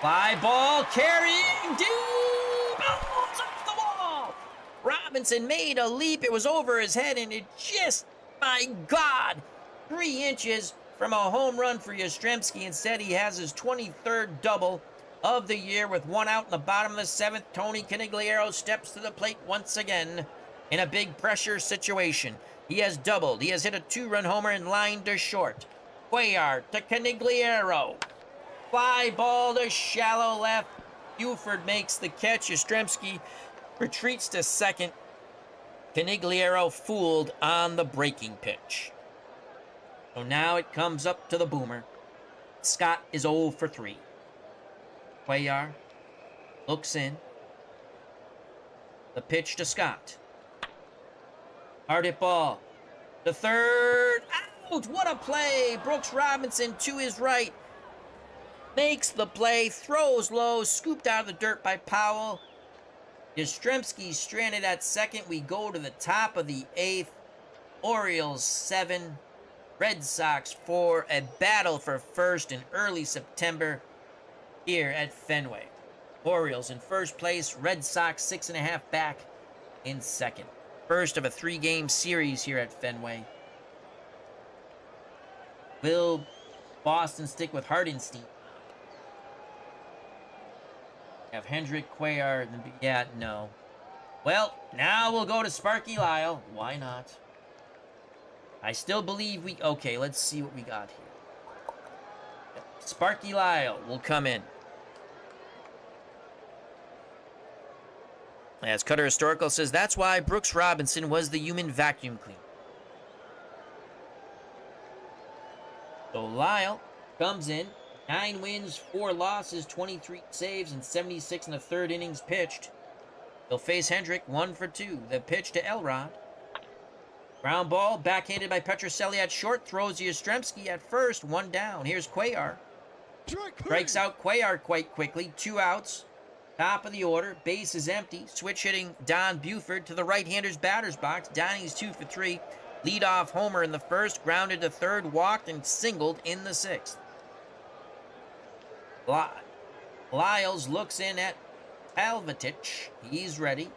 Fly ball, carrying, deep, bounce off the wall. Robinson made a leap. It was over his head, and it just, my God, 3 inches from a home run for Yastrzemski. Instead, he has his 23rd double of the year with 1 out in the bottom of the 7th. Tony Canigliaro steps to the plate once again in a big pressure situation. He has doubled. He has hit a 2-run homer and lined to short. Cuellar to Canigliaro. Fly ball to shallow left. Buford makes the catch. Yastrzemski retreats to second. Canigliaro fooled on the breaking pitch. So now it comes up to the boomer. Scott is 0 for 3. Cuellar looks in. The pitch to Scott. Hard hit ball. The third. Out! What a play! Brooks Robinson to his right. Makes the play, throws low, scooped out of the dirt by Powell. Yastrzemski stranded at second. We go to the top of the 8th. Orioles 7, Red Sox 4. A battle for first in early September here at Fenway. Orioles in first place, Red Sox 6.5 back in second. First of a 3-game series here at Fenway. Will Boston stick with Hardenstein? Have Hendrick, Cuellar, yeah, no. Well, now we'll go to Sparky Lyle. Why not? I still believe we... Okay, let's see what we got here. Sparky Lyle will come in. As Cutter Historical says, that's why Brooks Robinson was the human vacuum cleaner. So Lyle comes in. 9 wins, 4 losses, 23 saves, and 76 in the 3rd innings pitched. He'll face Hendrick, 1 for 2. The pitch to Elrod. Ground ball, backhanded by Petroselli at short. Throws Yastrzemski at first, 1 down. Here's Cuellar. Strikes out Cuellar quite quickly. 2 outs. Top of the order. Base is empty. Switch hitting Don Buford to the right-hander's batter's box. Donnie's 2 for 3. Leadoff homer in the 1st. Grounded to 3rd. Walked and singled in the 6th. Lyles looks in at Pavlovich. He's ready.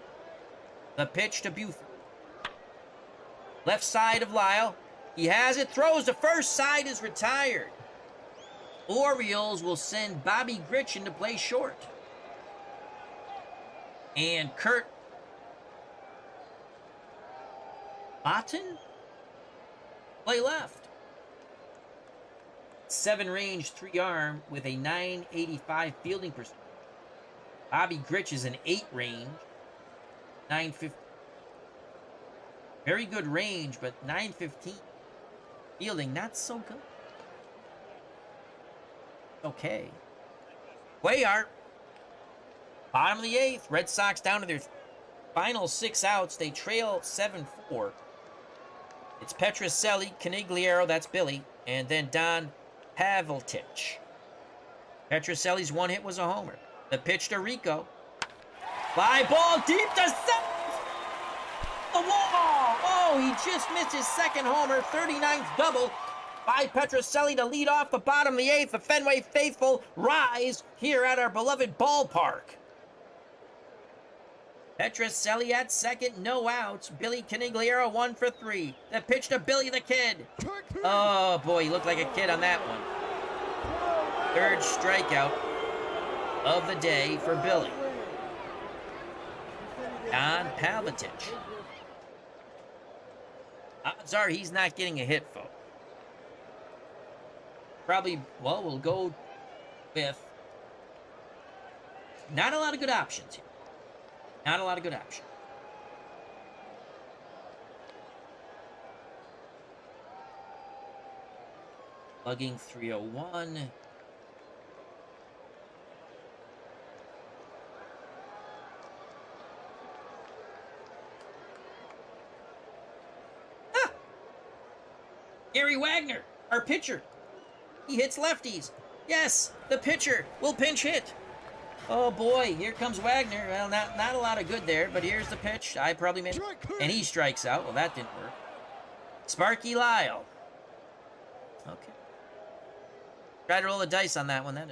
The pitch to Buford. Left side of Lyle. He has it, throws to first, side is retired. Orioles will send Bobby Grich to play short. And Kurt Otten play left. 7 range, 3 arm with a 985 fielding percentage. Bobby Grich is an 8 range, 950. Very good range, but 915 fielding, not so good. Okay. Cuellar, bottom of the 8th. Red Sox down to their final 6 outs. They trail 7-4. It's Petrocelli, Canigliaro, that's Billy, and then Don Paveltich. Petrocelli's one hit was a homer. The pitch to Rico. Fly ball deep to center. The wall. Oh, he just missed his second homer. 39th double by Petrocelli to lead off the bottom of the 8th. The Fenway faithful rise here at our beloved ballpark. Petrocelli at second, no outs. Billy Canigliaro 1 for 3. The pitch to Billy the Kid. Oh boy, he looked like a kid on that one. 3rd strikeout of the day for Billy. Don Paveltich. Odds are he's not getting a hit, folks. Probably, well, we'll go with not a lot of good options here. Not a lot of good options. Plugging 301. Ah! Gary Wagner, our pitcher. He hits lefties. Yes, the pitcher will pinch hit. Oh boy, here comes Wagner. Well, not a lot of good there, but here's the pitch. I probably made, and he strikes out. Well, that didn't work. Sparky Lyle. Okay. Try to roll the dice on that one. That.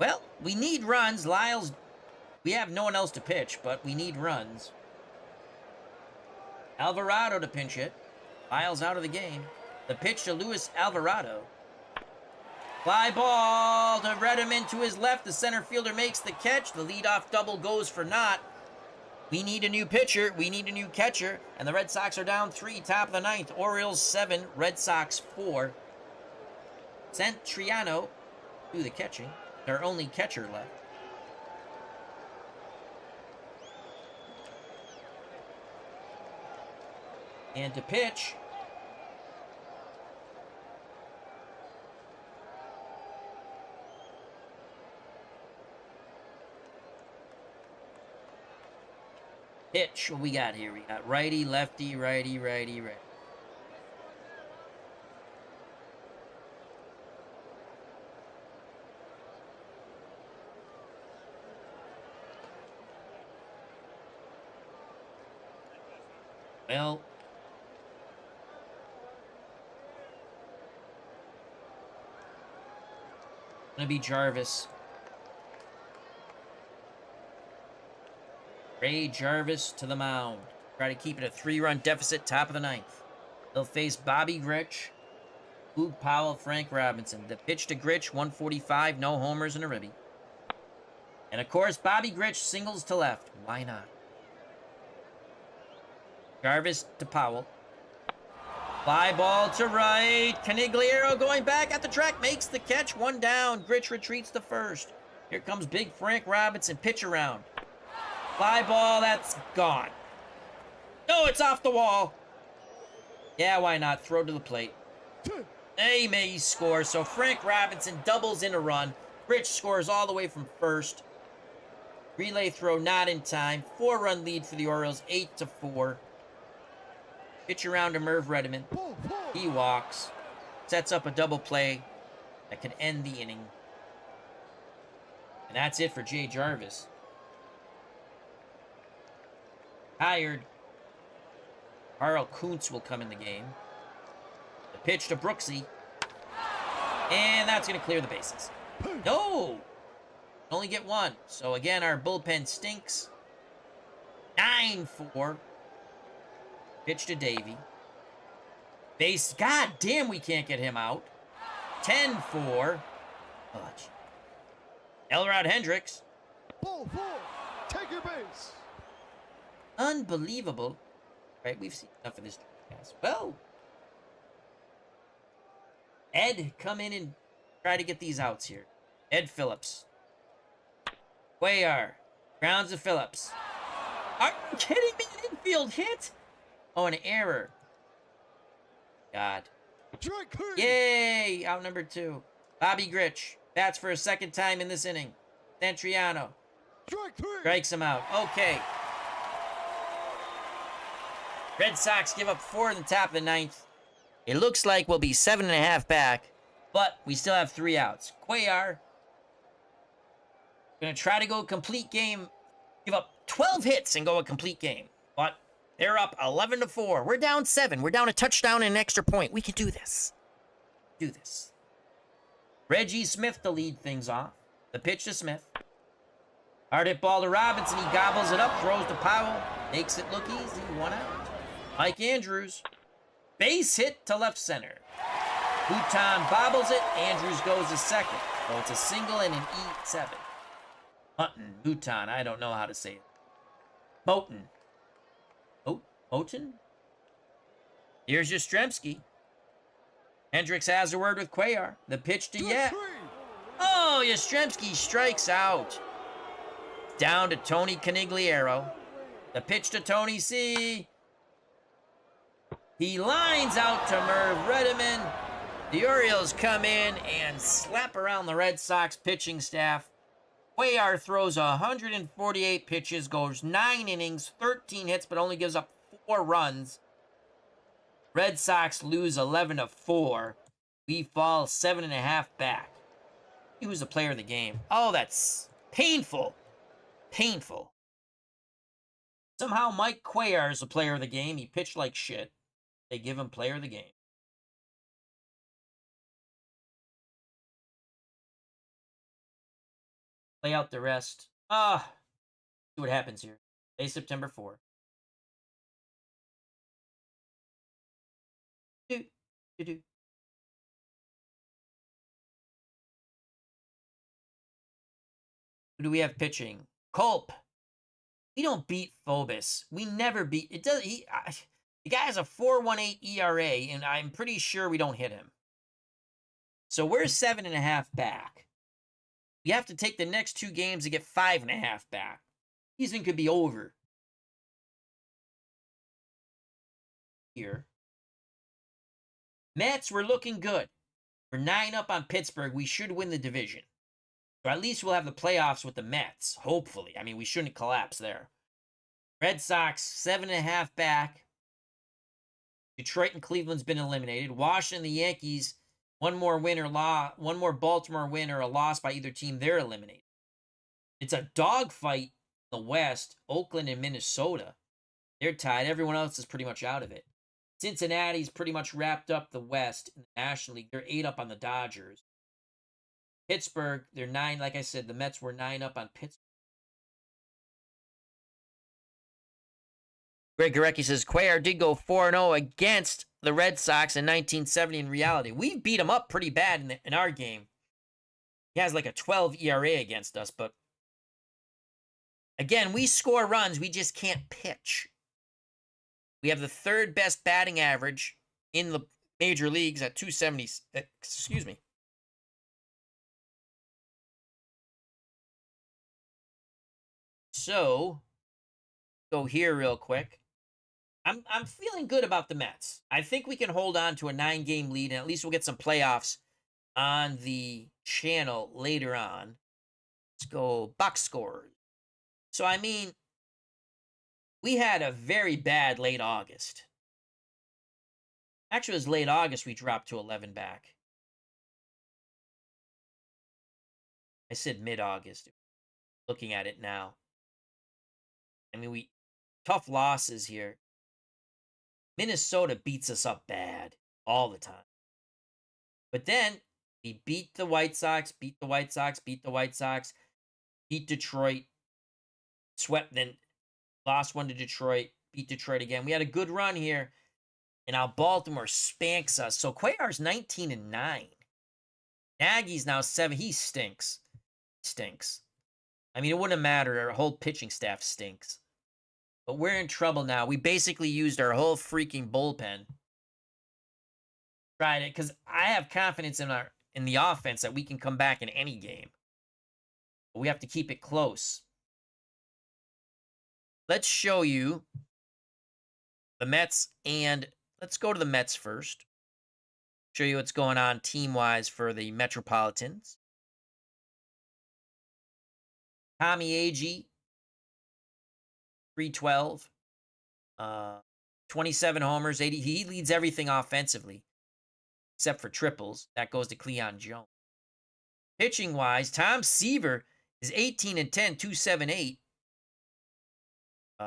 Well, we need runs. Lyle's. We have no one else to pitch, but we need runs. Alvarado to pinch hit. Lyle's out of the game. The pitch to Luis Alvarado. Fly ball to Redmond to his left. The center fielder makes the catch. The leadoff double goes for naught. We need a new pitcher. We need a new catcher. And the Red Sox are down 3, top of the 9th. Orioles 7, Red Sox 4. Santriano do the catching. Their only catcher left. And to pitch. Pitch, what we got here? We got righty, lefty, righty, righty, righty. Well, gonna be Jarvis. Ray Jarvis to the mound. Try to keep it a 3-run deficit, top of the 9th. They'll face Bobby Grich, Boog Powell, Frank Robinson. The pitch to Grich, 145, no homers and a ribby. And of course, Bobby Grich singles to left. Why not? Jarvis to Powell. Fly ball to right. Canigliaro going back at the track, makes the catch. 1 down. Grich retreats to first. Here comes big Frank Robinson, pitch around. Fly ball, that's gone. No, it's off the wall. Yeah, why not? Throw to the plate. They may score. So Frank Robinson doubles in a run. Grich scores all the way from first. Relay throw not in time. 4-run lead for the Orioles, 8-4. Pitch around to Merv Redmond. He walks. Sets up a double play that could end the inning. And that's it for Jay Jarvis. Tired. Carl Kuntz will come in the game. The pitch to Brooksy. And that's going to clear the bases. No! Only get 1. So again, our bullpen stinks. 9-4. Pitch to Davy. Base. God damn, we can't get him out. 10-4. Oh, Elrod Hendricks. Ball four. Take your base. Unbelievable. Right, we've seen enough of this. Well, Ed, come in and try to get these outs here. Ed Phillips. Cuellar. Grounds to Phillips. Are you kidding me? An infield hit? Oh, an error. God. Yay! Out number 2. Bobby Grich. Bats for a second time in this inning. Santriano. Strikes him out. Okay. Red Sox give up 4 in the top of the 9th. It looks like we'll be 7.5 back, but we still have 3 outs. Cuellar. Gonna try to go a complete game. Give up 12 hits and go a complete game. But they're up 11-4. We're down 7. We're down a touchdown and an extra point. We can do this. Do this. Reggie Smith to lead things off. The pitch to Smith. Hard hit ball to Robinson. He gobbles it up. Throws to Powell. Makes it look easy. 1 out. Mike Andrews. Base hit to left center. Bhutan bobbles it. Andrews goes to second. So it's a single and an E7. Hutton, Bhutan, I don't know how to say it. Moten. Moten? Here's Yastrzemski. Hendricks has a word with Cuellar. The pitch to Yet. Oh, Yastrzemski strikes out. Down to Tony Conigliaro. The pitch to Tony C. He lines out to Merv Redeman. The Orioles come in and slap around the Red Sox pitching staff. Cuellar throws 148 pitches, goes 9 innings, 13 hits, but only gives up 4 runs. Red Sox lose 11-4. We fall 7.5 back. He was the player of the game. Oh, that's painful. Painful. Somehow Mike Cuellar is the player of the game. He pitched like shit. They give him player of the game. Play out the rest. See what happens here. Today, September 4th. Who do we have pitching? Culp. We don't beat Phobos. We never beat. It does. The guy has a 4.18 ERA, and I'm pretty sure we don't hit him. So we're 7.5 back. We have to take the next 2 games to get 5.5 back. Season could be over. Here. Mets, we're looking good. We're 9 up on Pittsburgh. We should win the division. So at least we'll have the playoffs with the Mets, hopefully. I mean, we shouldn't collapse there. Red Sox, 7.5 back. Detroit and Cleveland's been eliminated. Washington, the Yankees, one more Baltimore win or a loss by either team, they're eliminated. It's a dogfight in the West. Oakland and Minnesota, they're tied. Everyone else is pretty much out of it. Cincinnati's pretty much wrapped up the West in the National League. They're 8 up on the Dodgers. Pittsburgh, they're 9. Like I said, the Mets were 9 up on Pittsburgh. Greg Gorecki says, Cuellar did go 4-0 against the Red Sox in 1970 in reality. We beat him up pretty bad in our game. He has like a 12 ERA against us, but again, we score runs. We just can't pitch. We have the 3rd best batting average in the major leagues at 270. Excuse me. So, go here real quick. I'm feeling good about the Mets. I think we can hold on to a 9-game lead, and at least we'll get some playoffs on the channel later on. Let's go box scores. So, I mean, we had a very bad late August. Actually, it was late August we dropped to 11 back. I said mid-August. Looking at it now. I mean, tough losses here. Minnesota beats us up bad all the time. But then we beat the White Sox, beat Detroit, swept, then lost one to Detroit, beat Detroit again. We had a good run here, and now Baltimore spanks us. So Cuellar's 19-9. Nagy's now 7. He stinks. Stinks. I mean, it wouldn't matter. Our whole pitching staff stinks. But we're in trouble now. We basically used our whole freaking bullpen. Tried it because I have confidence in the offense that we can come back in any game. But we have to keep it close. Let's show you the Mets, and let's go to the Mets first. Show you what's going on team-wise for the Metropolitans. Tommy Agee, 312. 27 homers, 80. He leads everything offensively, except for triples. That goes to Cleon Jones. Pitching-wise, Tom Seaver is 18-10, 278.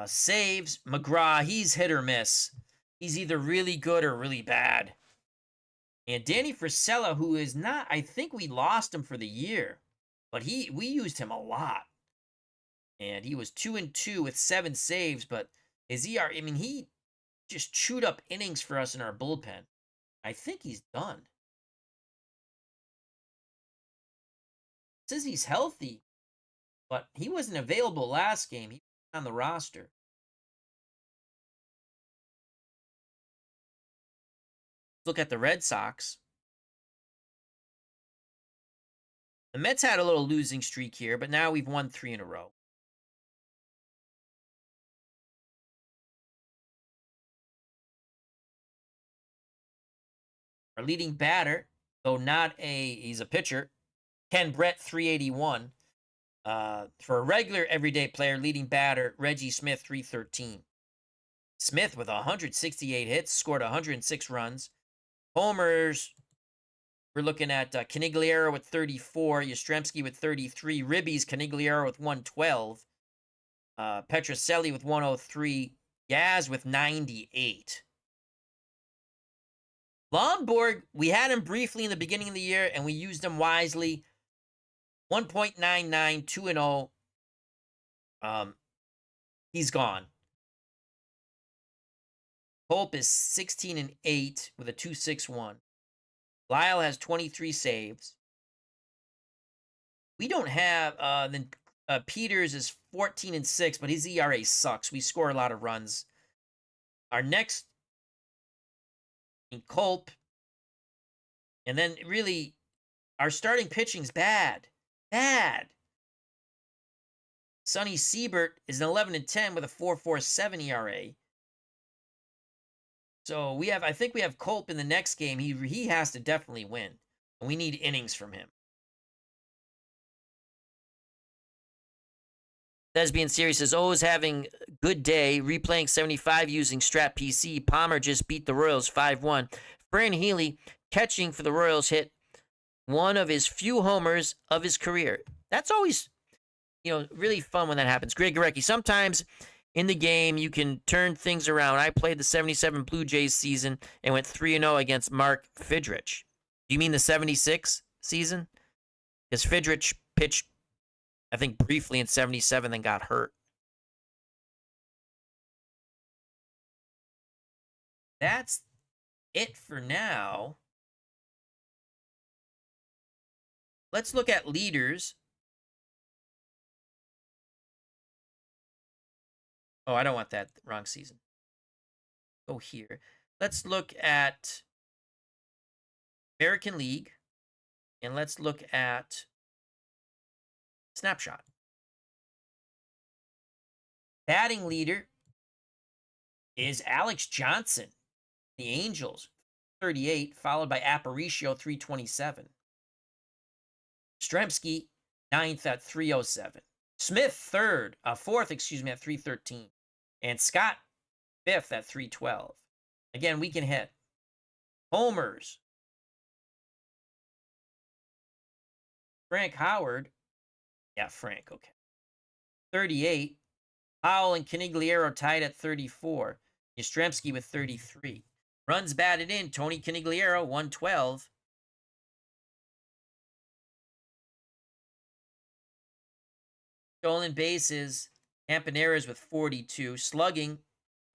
Saves, McGraw, he's hit or miss. He's either really good or really bad. And Danny Frisella, who is not, I think we lost him for the year, but we used him a lot. And he was 2-2 with 7 saves, but his ER, I mean, he just chewed up innings for us in our bullpen. I think he's done. Says he's healthy, but he wasn't available last game. He was on the roster. Look at the Red Sox. The Mets had a little losing streak here, but now we've won 3 in a row. Our leading batter, though he's a pitcher, Ken Brett, 381. For a regular everyday player, leading batter, Reggie Smith, 313. Smith with 168 hits, scored 106 runs. Homers, we're looking at Canigliaro with 34, Yastrzemski with 33, Ribbies, Canigliaro with 112, Petrocelli with 103, Yaz with 98. Lomborg, we had him briefly in the beginning of the year, and we used him wisely. 1.99, 2-0. He's gone. Pope is 16-8 with a 2.61. Lyle has 23 saves. We don't have then Peters is 14-6, but his ERA sucks. We score a lot of runs. Our next in Culp, and then really our starting pitching's bad. Bad. Sonny Siebert is an 11-10 with a 4.47 ERA. So I think we have Culp in the next game. He has to definitely win. And we need innings from him. Lesbian Series says, is having a good day. Replaying 75 using Strat PC. Palmer just beat the Royals 5-1. Fran Healy, catching for the Royals, hit one of his few homers of his career. That's always, really fun when that happens. Greg Gorecki, sometimes in the game, you can turn things around. I played the 77 Blue Jays season and went 3-0 against Mark Fidrich. Do you mean the 76 season? Because Fidrich pitched, I think, briefly in 77, then got hurt. That's it for now. Let's look at leaders. Oh, I don't want that. Wrong season. Go here. Let's look at American League. And let's look at Snapshot. Batting leader is Alex Johnson, the Angels, 38, followed by Aparicio, 327. Stremski, 9th at 307. Smith, fourth, at 313. And Scott, 5th at 312. Again, we can hit. Homers. Frank Howard. Yeah, Frank, okay. 38. Powell and Canigliaro tied at 34. Yastrzemski with 33. Runs batted in. Tony Canigliaro, 112. Stolen bases. Campaneras with 42. Slugging.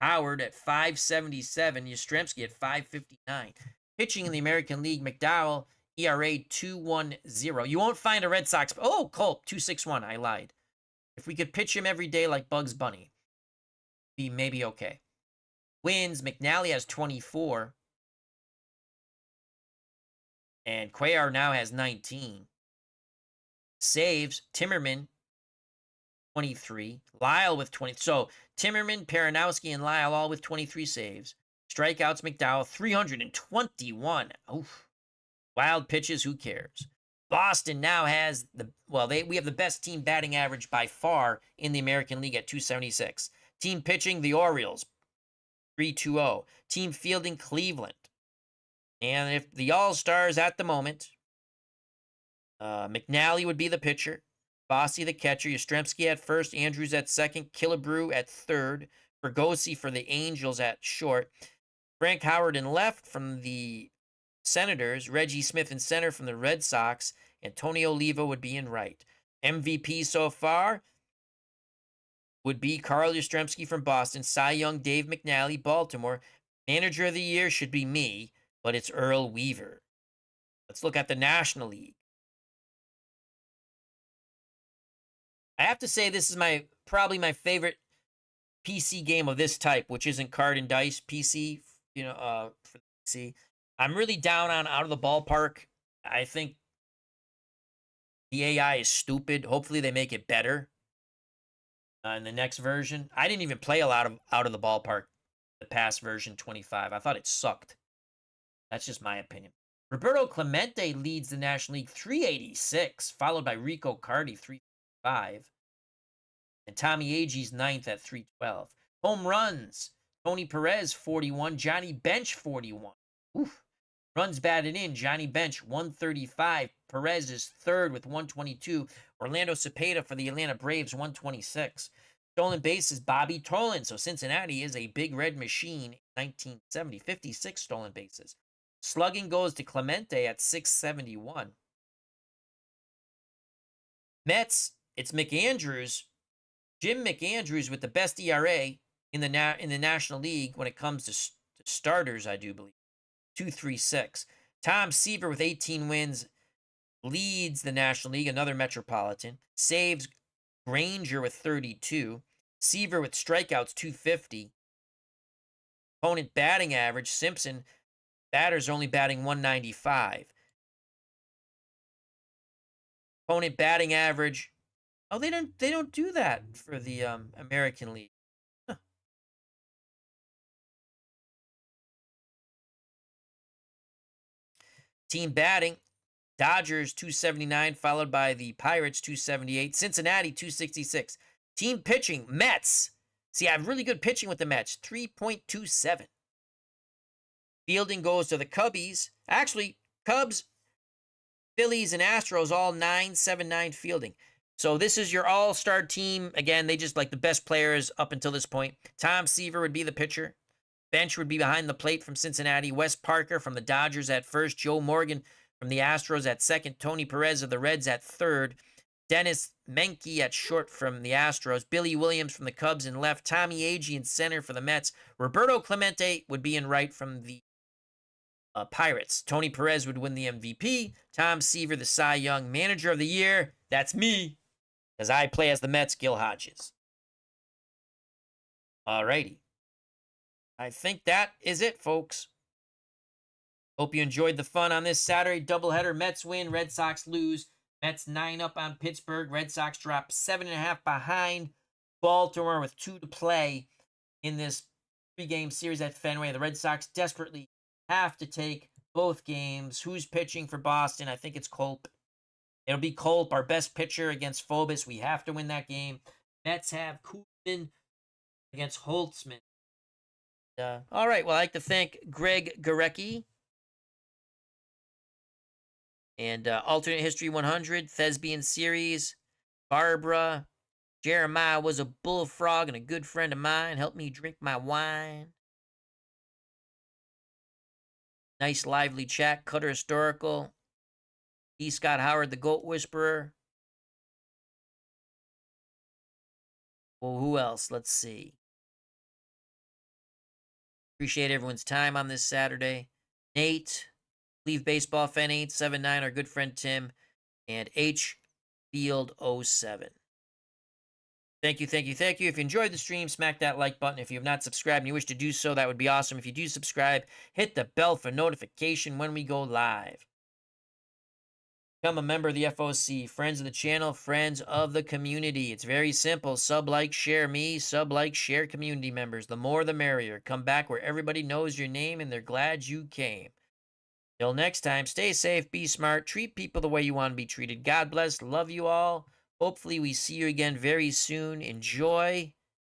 Howard at 577. Yastrzemski at 559. Pitching in the American League, McDowell, ERA 2.10. You won't find a Red Sox. Oh, Culp, 2.61. I lied. If we could pitch him every day like Bugs Bunny, be maybe okay. Wins, McNally has 24. And Cuellar now has 19. Saves, Timmerman, 23. Lyle with 20. So Timmerman, Peranowski, and Lyle all with 23 saves. Strikeouts, McDowell, 321. Oof. Wild pitches, who cares? Boston now has we have the best team batting average by far in the American League at 276. Team pitching, the Orioles, 320. Team fielding, Cleveland. And if the All-Stars at the moment, McNally would be the pitcher, Bossy the catcher, Yastrzemski at first, Andrews at second, Killebrew at third, Fregosi for the Angels at short, Frank Howard in left from the Senators, Reggie Smith in center from the Red Sox, and Tony Oliva would be in right. MVP so far would be Carl Yastrzemski from Boston, Cy Young, Dave McNally, Baltimore. Manager of the Year should be me, but it's Earl Weaver. Let's look at the National League. I have to say this is probably my favorite PC game of this type, which isn't card and dice PC, for PC. I'm really down on Out of the Ballpark. I think the AI is stupid. Hopefully they make it better in the next version. I didn't even play a lot of Out of the Ballpark, the past version 25. I thought it sucked. That's just my opinion. Roberto Clemente leads the National League 386, followed by Rico Cardi 355. And Tommy Agee's ninth at 312. Home runs, Tony Perez 41, Johnny Bench 41. Oof. Runs batted in, Johnny Bench 135. Perez is third with 122. Orlando Cepeda for the Atlanta Braves 126. Stolen bases, Bobby Tolan. So Cincinnati is a big red machine. 1970, 56 stolen bases. Slugging goes to Clemente at 671. Mets, it's McAndrews. Jim McAndrews with the best ERA in the National League when it comes to starters, I do believe. 2.36. Tom Seaver with 18 wins leads the National League, another Metropolitan. Saves, Granger with 32. Seaver with strikeouts, 250. Opponent batting average, Simpson, batters only batting 195. Opponent batting average, oh, they don't do that for the American League. Huh. Team batting, Dodgers 279, followed by the Pirates 278, Cincinnati 266. Team pitching, Mets. See, I have really good pitching with the Mets, 3.27. Fielding goes to the Cubbies. Actually, Cubs, Phillies, and Astros all 9.79 fielding. So this is your all-star team. Again, they just like the best players up until this point. Tom Seaver would be the pitcher. Bench would be behind the plate from Cincinnati. Wes Parker from the Dodgers at first. Joe Morgan from the Astros at second. Tony Perez of the Reds at third. Dennis Menke at short from the Astros. Billy Williams from the Cubs in left. Tommy Agee in center for the Mets. Roberto Clemente would be in right from the Pirates. Tony Perez would win the MVP. Tom Seaver, the Cy Young Manager of the Year. That's me, because I play as the Mets, Gil Hodges. Alrighty. I think that is it, folks. Hope you enjoyed the fun on this Saturday doubleheader. Mets win, Red Sox lose. Mets 9 up on Pittsburgh. Red Sox drop 7.5 behind Baltimore with 2 to play in this 3-game series at Fenway. The Red Sox desperately have to take both games. Who's pitching for Boston? I think it's Culp. It'll be Culp, our best pitcher against Phobos. We have to win that game. Mets have Koopman against Holtzman. All right. Well, I'd like to thank Greg Gorecki and Alternate History 100, Thespian Series, Barbara. Jeremiah was a bullfrog and a good friend of mine. Helped me drink my wine. Nice lively chat. Cutter Historical. E. Scott Howard, the Goat Whisperer. Well, who else? Let's see. Appreciate everyone's time on this Saturday. Nate, Leave Baseball Fan 879, our good friend Tim, and H Field '07. Thank you, thank you, thank you. If you enjoyed the stream, smack that like button. If you have not subscribed and you wish to do so, that would be awesome. If you do subscribe, hit the bell for notification when we go live. Become a member of the FOC, friends of the channel, friends of the community. It's very simple. Sub, like, share me, sub, like, share community members. The more the merrier. Come back where everybody knows your name and they're glad you came. Till next time, stay safe, be smart, treat people the way you want to be treated. God bless, love you all. Hopefully, we see you again very soon. Enjoy